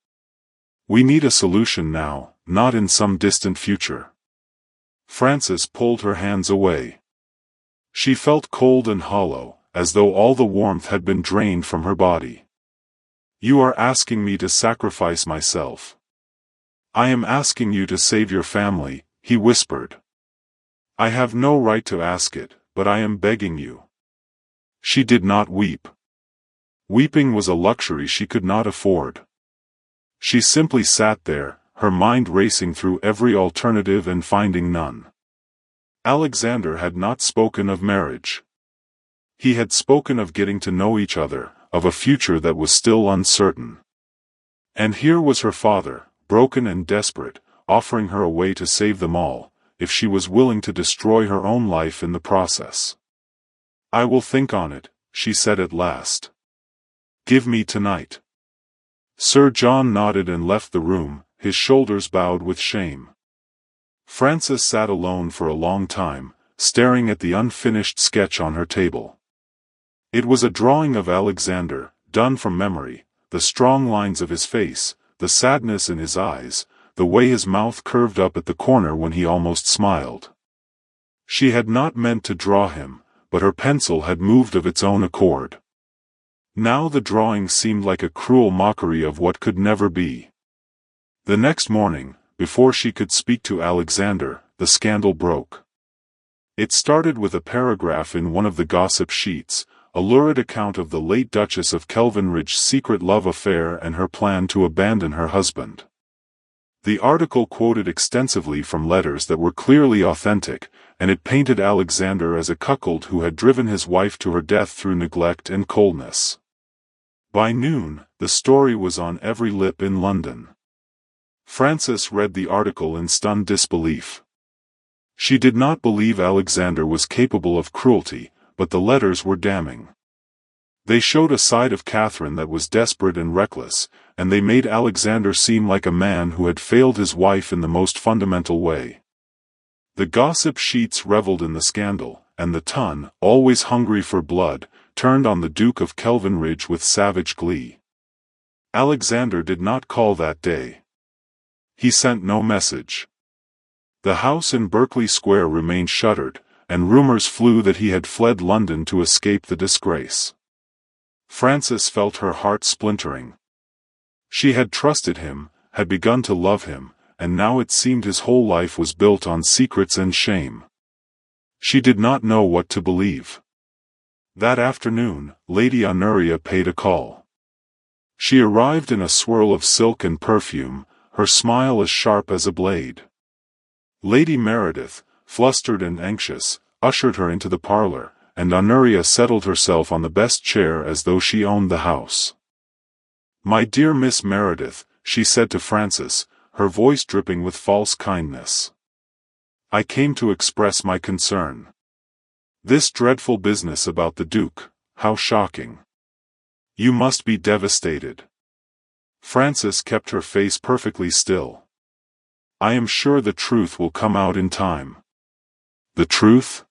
We need a solution now, not in some distant future." Frances pulled her hands away. She felt cold and hollow, as though all the warmth had been drained from her body. "You are asking me to sacrifice myself." "I am asking you to save your family," he whispered. "I have no right to ask it, but I am begging you." She did not weep. Weeping was a luxury she could not afford. She simply sat there, her mind racing through every alternative and finding none. Alexander had not spoken of marriage. He had spoken of getting to know each other, of a future that was still uncertain. And here was her father, broken and desperate, offering her a way to save them all, if she was willing to destroy her own life in the process. "I will think on it," she said at last. "Give me tonight." Sir John nodded and left the room, his shoulders bowed with shame. Frances sat alone for a long time, staring at the unfinished sketch on her table. It was a drawing of Alexander, done from memory, the strong lines of his face, the sadness in his eyes, the way his mouth curved up at the corner when he almost smiled. She had not meant to draw him, but her pencil had moved of its own accord. Now the drawing seemed like a cruel mockery of what could never be. The next morning, before she could speak to Alexander, the scandal broke. It started with a paragraph in one of the gossip sheets, a lurid account of the late Duchess of Kelvinridge's secret love affair and her plan to abandon her husband. The article quoted extensively from letters that were clearly authentic, and it painted Alexander as a cuckold who had driven his wife to her death through neglect and coldness. By noon, the story was on every lip in London. Frances read the article in stunned disbelief. She did not believe Alexander was capable of cruelty, but the letters were damning. They showed a side of Catherine that was desperate and reckless, and they made Alexander seem like a man who had failed his wife in the most fundamental way. The gossip sheets reveled in the scandal, and the Ton, always hungry for blood, turned on the Duke of Kelvinridge with savage glee. Alexander did not call that day. He sent no message. The house in Berkeley Square remained shuttered, and rumors flew that he had fled London to escape the disgrace. Frances felt her heart splintering. She had trusted him, had begun to love him, and now it seemed his whole life was built on secrets and shame. She did not know what to believe. That afternoon, Lady Honoria paid a call. She arrived in a swirl of silk and perfume, her smile as sharp as a blade. Lady Meredith, flustered and anxious, ushered her into the parlor, and Honoria settled herself on the best chair as though she owned the house. "My dear Miss Meredith," she said to Frances, her voice dripping with false kindness. "I came to express my concern. This dreadful business about the Duke, how shocking. You must be devastated." Frances kept her face perfectly still. "I am sure the truth will come out in time." "The truth?"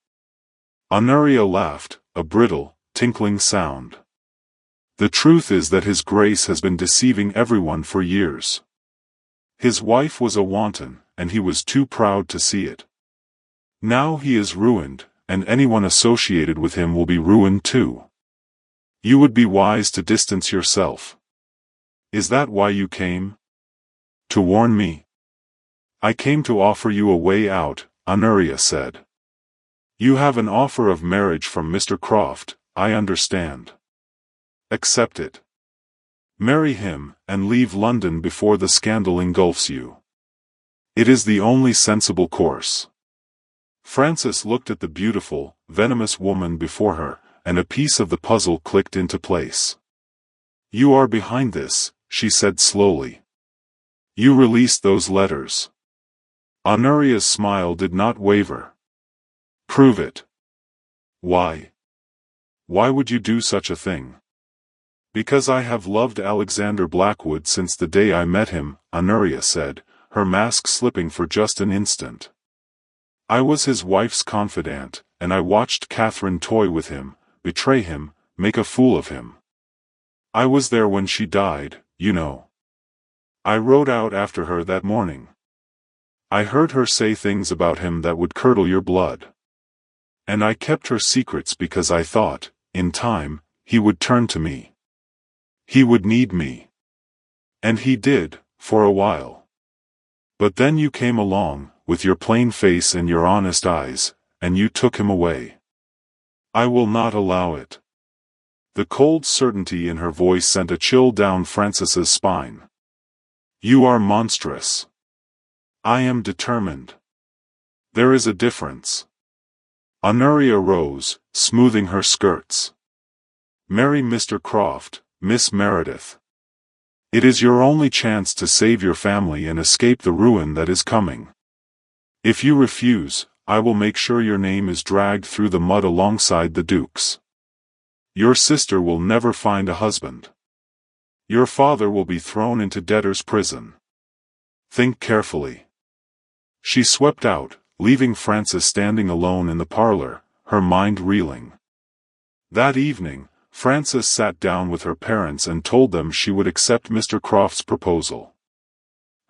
Honoria laughed, a brittle, tinkling sound. "The truth is that His Grace has been deceiving everyone for years. His wife was a wanton, and he was too proud to see it. Now he is ruined, and anyone associated with him will be ruined too. You would be wise to distance yourself. Is that why you came? To warn me?" "I came to offer you a way out," Honoria said. "You have an offer of marriage from Mr. Croft, I understand. Accept it. Marry him, and leave London before the scandal engulfs you. It is the only sensible course." Frances looked at the beautiful, venomous woman before her, and a piece of the puzzle clicked into place. "You are behind this," she said slowly. "You released those letters." Honoria's smile did not waver. "Prove it." "Why? Why would you do such a thing?" "Because I have loved Alexander Blackwood since the day I met him," Honoria said, her mask slipping for just an instant. "I was his wife's confidant, and I watched Catherine toy with him, betray him, make a fool of him. I was there when she died, you know. I rode out after her that morning. I heard her say things about him that would curdle your blood. And I kept her secrets because I thought, in time, he would turn to me. He would need me. And he did, for a while. But then you came along, with your plain face and your honest eyes, and you took him away. I will not allow it." The cold certainty in her voice sent a chill down Frances's spine. "You are monstrous." "I am determined. There is a difference." Honoria rose, smoothing her skirts. "Marry Mr. Croft, Miss Meredith. It is your only chance to save your family and escape the ruin that is coming. If you refuse, I will make sure your name is dragged through the mud alongside the Duke's. Your sister will never find a husband. Your father will be thrown into debtor's prison. Think carefully." She swept out, leaving Frances standing alone in the parlor, her mind reeling. That evening, Frances sat down with her parents and told them she would accept Mr. Croft's proposal.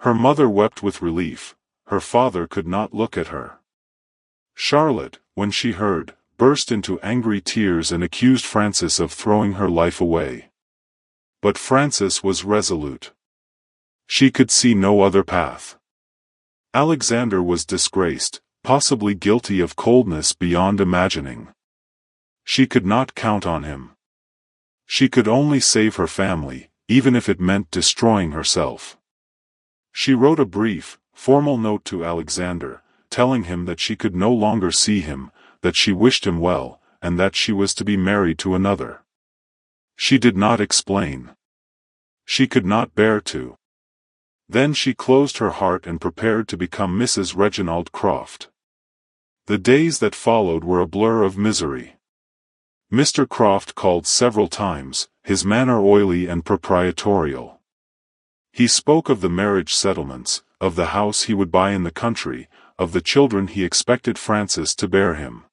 Her mother wept with relief, her father could not look at her. Charlotte, when she heard, burst into angry tears and accused Frances of throwing her life away. But Frances was resolute. She could see no other path. Alexander was disgraced, possibly guilty of coldness beyond imagining. She could not count on him. She could only save her family, even if it meant destroying herself. She wrote a brief, formal note to Alexander, telling him that she could no longer see him, that she wished him well, and that she was to be married to another. She did not explain. She could not bear to. Then she closed her heart and prepared to become Mrs. Reginald Croft. The days that followed were a blur of misery. Mr. Croft called several times, his manner oily and proprietorial. He spoke of the marriage settlements, of the house he would buy in the country, of the children he expected Frances to bear him.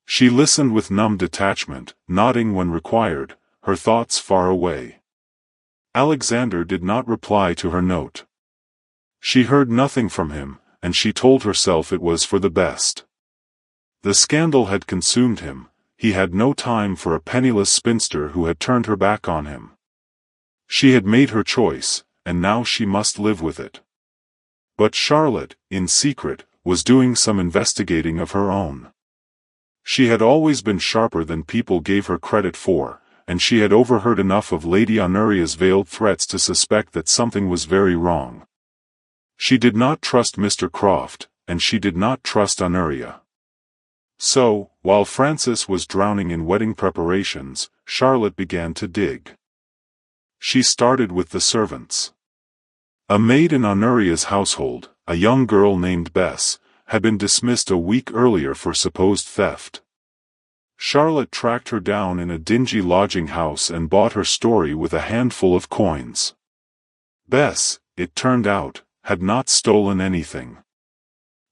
She listened with numb detachment, nodding when required, her thoughts far away. Alexander did not reply to her note. She heard nothing from him, and she told herself it was for the best. The scandal had consumed him. He had no time for a penniless spinster who had turned her back on him. She had made her choice, and now she must live with it. But Charlotte, in secret, was doing some investigating of her own. She had always been sharper than people gave her credit for, and she had overheard enough of Lady Honoria's veiled threats to suspect that something was very wrong. She did not trust Mr. Croft, and she did not trust Honoria. So, while Frances was drowning in wedding preparations, Charlotte began to dig. She started with the servants. A maid in Honoria's household, a young girl named Bess, had been dismissed a week earlier for supposed theft. Charlotte tracked her down in a dingy lodging house and bought her story with a handful of coins. Bess, it turned out, had not stolen anything.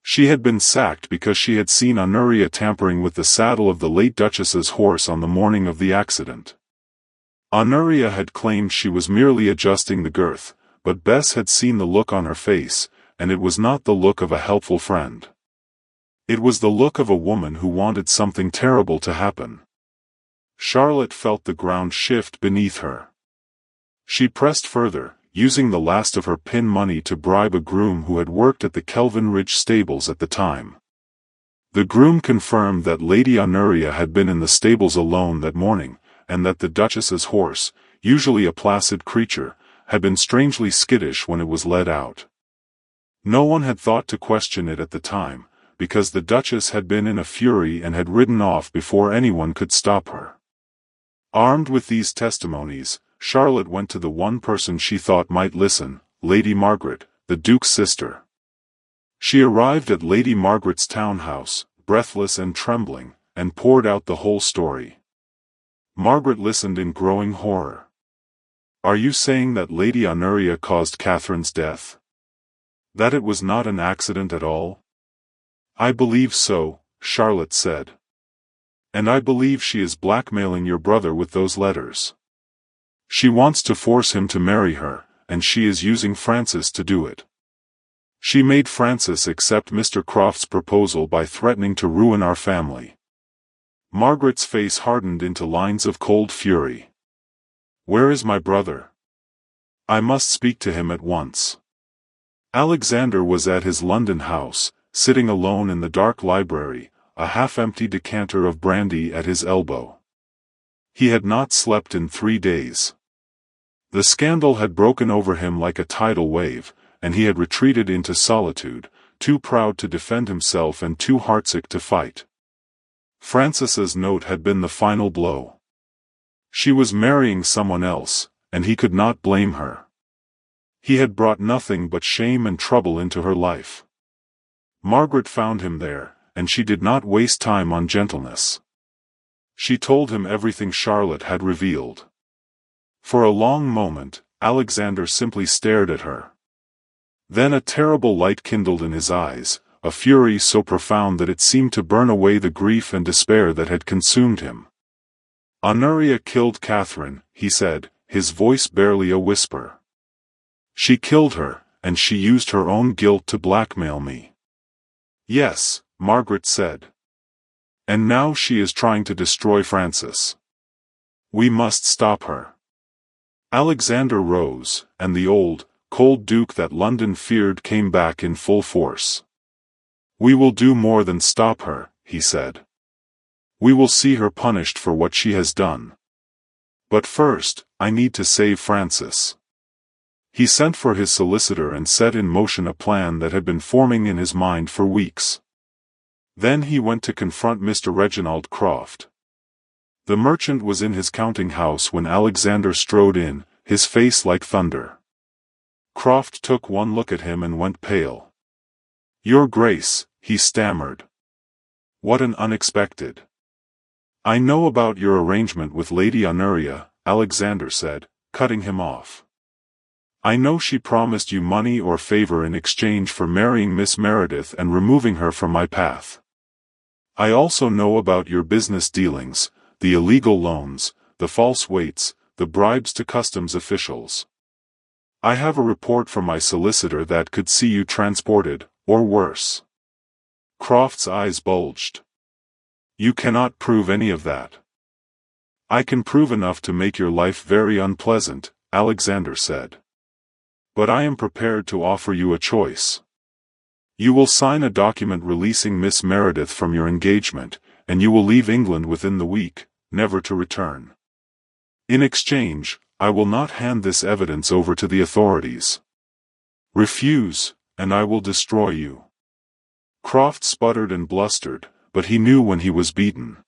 She had been sacked because she had seen Honoria tampering with the saddle of the late Duchess's horse on the morning of the accident. Honoria had claimed she was merely adjusting the girth, but Bess had seen the look on her face, and it was not the look of a helpful friend. It was the look of a woman who wanted something terrible to happen. Charlotte felt the ground shift beneath her. She pressed further, using the last of her pin money to bribe a groom who had worked at the Kelvin Ridge stables at the time. The groom confirmed that Lady Honoria had been in the stables alone that morning, and that the Duchess's horse, usually a placid creature, had been strangely skittish when it was led out. No one had thought to question it at the time, because the Duchess had been in a fury and had ridden off before anyone could stop her. Armed with these testimonies, Charlotte went to the one person she thought might listen, Lady Margaret, the Duke's sister. She arrived at Lady Margaret's townhouse, breathless and trembling, and poured out the whole story. Margaret listened in growing horror. "Are you saying that Lady Honoria caused Catherine's death? That it was not an accident at all?" "I believe so," Charlotte said. "And I believe she is blackmailing your brother with those letters. She wants to force him to marry her, and she is using Frances to do it. She made Frances accept Mr. Croft's proposal by threatening to ruin our family." Margaret's face hardened into lines of cold fury. "Where is my brother? I must speak to him at once." Alexander was at his London house, sitting alone in the dark library, a half-empty decanter of brandy at his elbow. He had not slept in 3 days. The scandal had broken over him like a tidal wave, and he had retreated into solitude, too proud to defend himself and too heartsick to fight. Frances's note had been the final blow. She was marrying someone else, and he could not blame her. He had brought nothing but shame and trouble into her life. Margaret found him there, and she did not waste time on gentleness. She told him everything Charlotte had revealed. For a long moment, Alexander simply stared at her. Then a terrible light kindled in his eyes, a fury so profound that it seemed to burn away the grief and despair that had consumed him. "Honoria killed Catherine," he said, his voice barely a whisper. "She killed her, and she used her own guilt to blackmail me." "Yes," Margaret said. "And now she is trying to destroy Frances. We must stop her." Alexander rose, and the old, cold Duke that London feared came back in full force. "We will do more than stop her," he said. "We will see her punished for what she has done. But first, I need to save Frances. He sent for his solicitor and set in motion a plan that had been forming in his mind for weeks. Then he went to confront Mr. Reginald Croft. The merchant was in his counting house when Alexander strode in, his face like thunder. Croft took one look at him and went pale. "Your Grace," he stammered. "What an unexpected—" "I know about your arrangement with Lady Honoria," Alexander said, cutting him off. "I know she promised you money or favor in exchange for marrying Miss Meredith and removing her from my path. I also know about your business dealings, the illegal loans, the false weights, the bribes to customs officials. I have a report from my solicitor that could see you transported, or worse." Croft's eyes bulged. "You cannot prove any of that." "I can prove enough to make your life very unpleasant," Alexander said. "But I am prepared to offer you a choice. You will sign a document releasing Miss Meredith from your engagement, and you will leave England within the week, never to return. In exchange, I will not hand this evidence over to the authorities. Refuse, and I will destroy you." Croft sputtered and blustered, but he knew when he was beaten.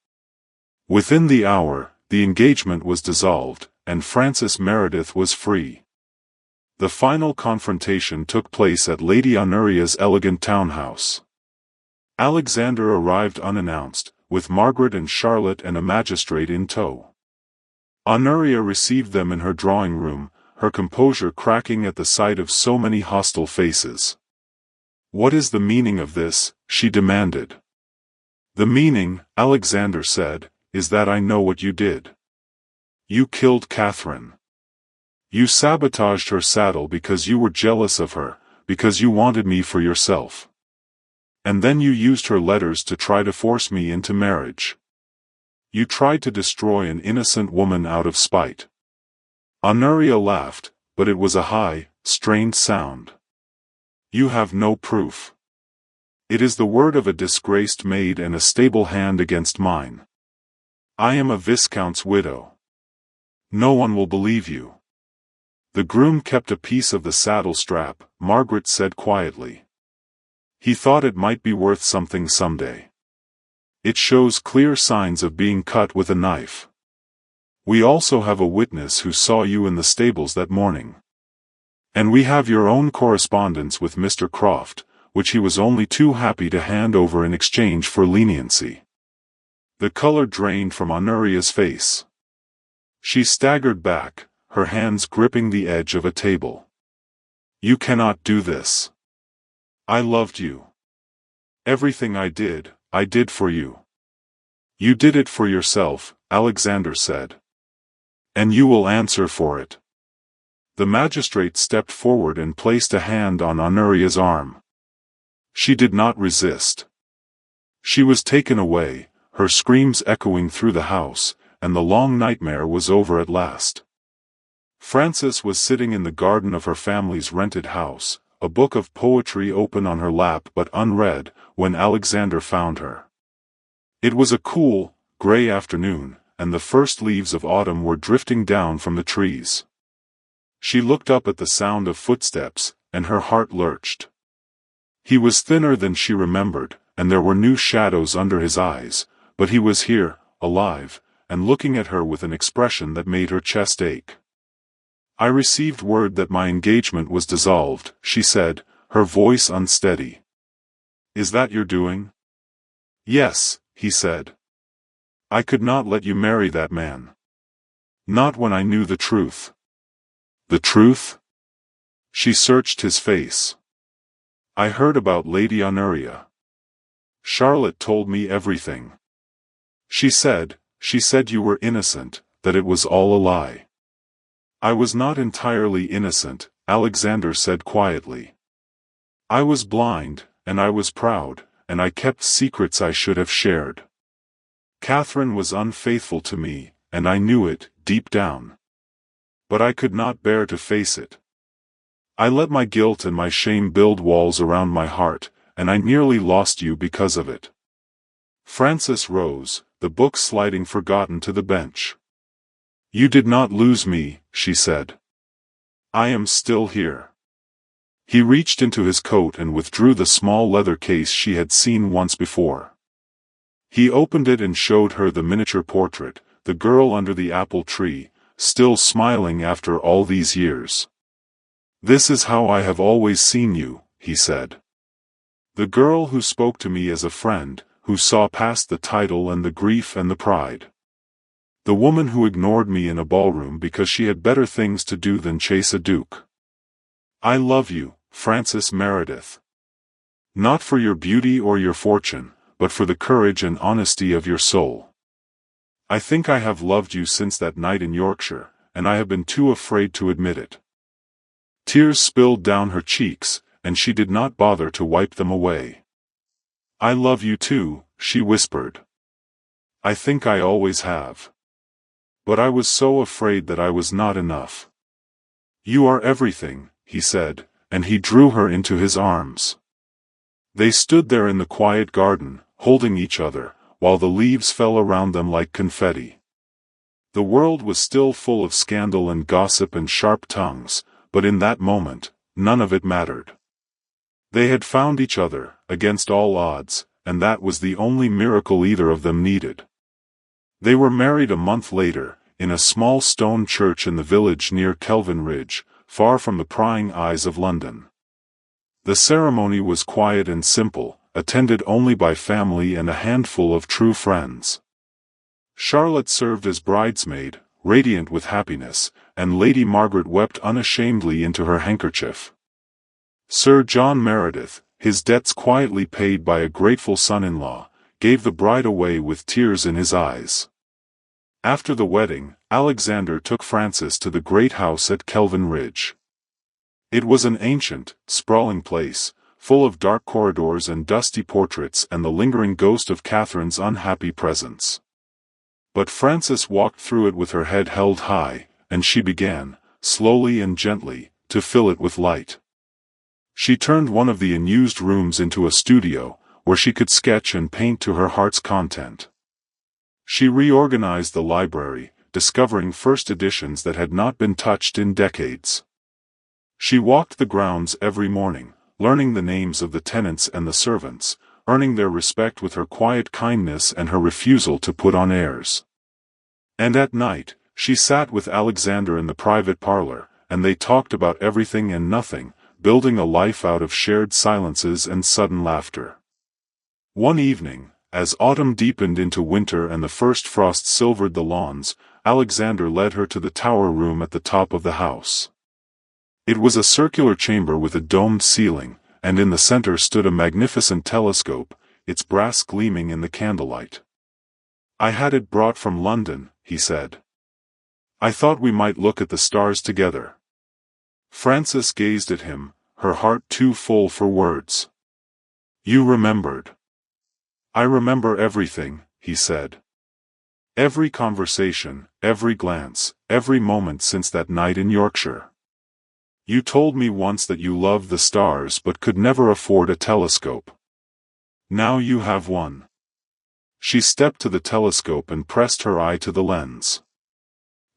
Within the hour, the engagement was dissolved, and Frances Meredith was free. The final confrontation took place at Lady Honoria's elegant townhouse. Alexander arrived unannounced, with Margaret and Charlotte and a magistrate in tow. Honoria received them in her drawing room, her composure cracking at the sight of so many hostile faces. "What is the meaning of this?" she demanded. "The meaning," Alexander said, "is that I know what you did. You killed Catherine. You sabotaged her saddle because you were jealous of her, because you wanted me for yourself. And then you used her letters to try to force me into marriage. You tried to destroy an innocent woman out of spite." Honoria laughed, but it was a high, strained sound. "You have no proof. It is the word of a disgraced maid and a stable hand against mine. I am a viscount's widow. No one will believe you." "The groom kept a piece of the saddle strap," Margaret said quietly. "He thought it might be worth something someday. It shows clear signs of being cut with a knife. We also have a witness who saw you in the stables that morning. And we have your own correspondence with Mr. Croft, which he was only too happy to hand over in exchange for leniency." The color drained from Honoria's face. She staggered back, her hands gripping the edge of a table. "You cannot do this. I loved you. Everything I did for you." "You did it for yourself," Alexander said. "And you will answer for it." The magistrate stepped forward and placed a hand on Honoria's arm. She did not resist. She was taken away, her screams echoing through the house, and the long nightmare was over at last. Frances was sitting in the garden of her family's rented house, a book of poetry open on her lap but unread, when Alexander found her. It was a cool, gray afternoon, and the first leaves of autumn were drifting down from the trees. She looked up at the sound of footsteps, and her heart lurched. He was thinner than she remembered, and there were new shadows under his eyes, but he was here, alive, and looking at her with an expression that made her chest ache. "I received word that my engagement was dissolved," she said, her voice unsteady. "Is that your doing?" "Yes," he said. "I could not let you marry that man. Not when I knew the truth." "The truth?" She searched his face. "I heard about Lady Honoria. Charlotte told me everything. She said you were innocent, that it was all a lie." "I was not entirely innocent," Alexander said quietly. "I was blind, and I was proud, and I kept secrets I should have shared. Catherine was unfaithful to me, and I knew it, deep down. But I could not bear to face it. I let my guilt and my shame build walls around my heart, and I nearly lost you because of it." Frances rose, the book sliding forgotten to the bench. "You did not lose me," she said. I am still here." He reached into his coat and withdrew the small leather case she had seen once before. He opened it and showed her the miniature portrait, the girl under the apple tree, still smiling after all these years. "This is how I have always seen you," he said. "The girl who spoke to me as a friend, who saw past the title and the grief and the pride. The woman who ignored me in a ballroom because she had better things to do than chase a duke. I love you, Frances Meredith. Not for your beauty or your fortune, but for the courage and honesty of your soul. I think I have loved you since that night in Yorkshire, and I have been too afraid to admit it." Tears spilled down her cheeks, and she did not bother to wipe them away. "I love you too," she whispered. "I think I always have. But I was so afraid that I was not enough." "You are everything," he said, and he drew her into his arms. They stood there in the quiet garden, holding each other, while the leaves fell around them like confetti. The world was still full of scandal and gossip and sharp tongues, but in that moment, none of it mattered. They had found each other, against all odds, and that was the only miracle either of them needed. They were married a month later, in a small stone church in the village near Kelvin Ridge, far from the prying eyes of London. The ceremony was quiet and simple, attended only by family and a handful of true friends. Charlotte served as bridesmaid, radiant with happiness, and Lady Margaret wept unashamedly into her handkerchief. Sir John Meredith, his debts quietly paid by a grateful son-in-law, gave the bride away with tears in his eyes. After the wedding, Alexander took Frances to the great house at Kelvin Ridge. It was an ancient, sprawling place, full of dark corridors and dusty portraits and the lingering ghost of Catherine's unhappy presence. But Frances walked through it with her head held high, and she began, slowly and gently, to fill it with light. She turned one of the unused rooms into a studio, where she could sketch and paint to her heart's content. She reorganized the library, discovering first editions that had not been touched in decades. She walked the grounds every morning, learning the names of the tenants and the servants, earning their respect with her quiet kindness and her refusal to put on airs. And at night, she sat with Alexander in the private parlor, and they talked about everything and nothing, building a life out of shared silences and sudden laughter. One evening, as autumn deepened into winter and the first frost silvered the lawns, Alexander led her to the tower room at the top of the house. It was a circular chamber with a domed ceiling, and in the center stood a magnificent telescope, its brass gleaming in the candlelight. "I had it brought from London," he said. "I thought we might look at the stars together." Frances gazed at him, her heart too full for words. "You remembered." "I remember everything," he said. "Every conversation, every glance, every moment since that night in Yorkshire. You told me once that you loved the stars but could never afford a telescope. Now you have one." She stepped to the telescope and pressed her eye to the lens.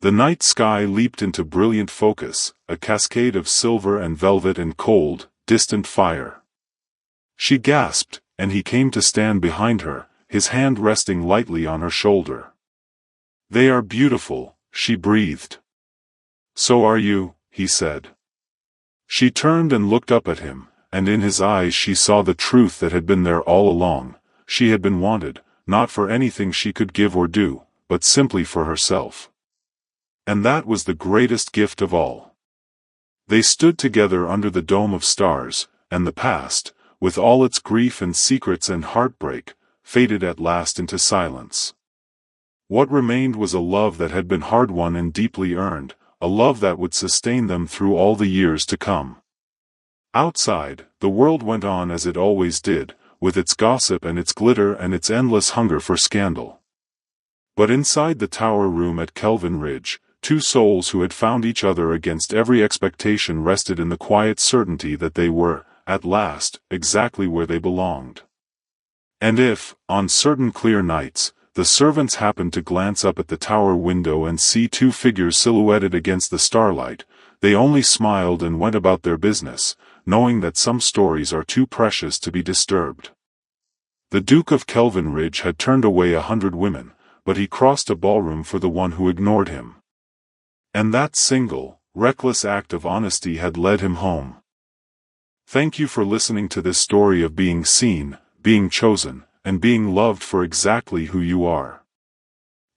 The night sky leaped into brilliant focus, a cascade of silver and velvet and cold, distant fire. She gasped, and he came to stand behind her, his hand resting lightly on her shoulder. "They are beautiful," she breathed. "So are you," he said. She turned and looked up at him, and in his eyes she saw the truth that had been there all along. She had been wanted, not for anything she could give or do, but simply for herself. And that was the greatest gift of all. They stood together under the dome of stars, and the past, with all its grief and secrets and heartbreak, faded at last into silence. What remained was a love that had been hard-won and deeply earned, a love that would sustain them through all the years to come. Outside, the world went on as it always did, with its gossip and its glitter and its endless hunger for scandal. But inside the tower room at Kelvin Ridge, two souls who had found each other against every expectation rested in the quiet certainty that they were, at last, exactly where they belonged. And if, on certain clear nights, the servants happened to glance up at the tower window and see two figures silhouetted against the starlight, They only smiled and went about their business, knowing that some stories are too precious to be disturbed. The Duke of Kelvin Ridge had turned away 100 women, but he crossed a ballroom for the one who ignored him. And that single, reckless act of honesty had led him home. Thank you for listening to this story of being seen, being chosen, and being loved for exactly who you are.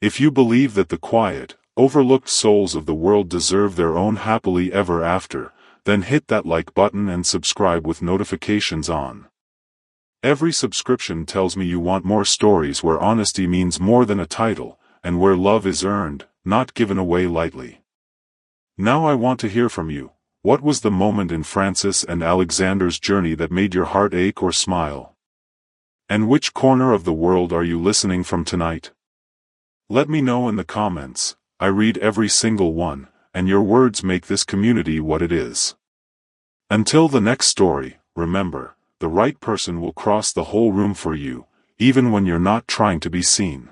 If you believe that the quiet, overlooked souls of the world deserve their own happily ever after, then hit that like button and subscribe with notifications on. Every subscription tells me you want more stories where honesty means more than a title, and where love is earned, not given away lightly. Now I want to hear from you. What was the moment in Francis and Alexander's journey that made your heart ache or smile? And which corner of the world are you listening from tonight? Let me know in the comments. I read every single one, and your words make this community what it is. Until the next story, remember, the right person will cross the whole room for you, even when you're not trying to be seen.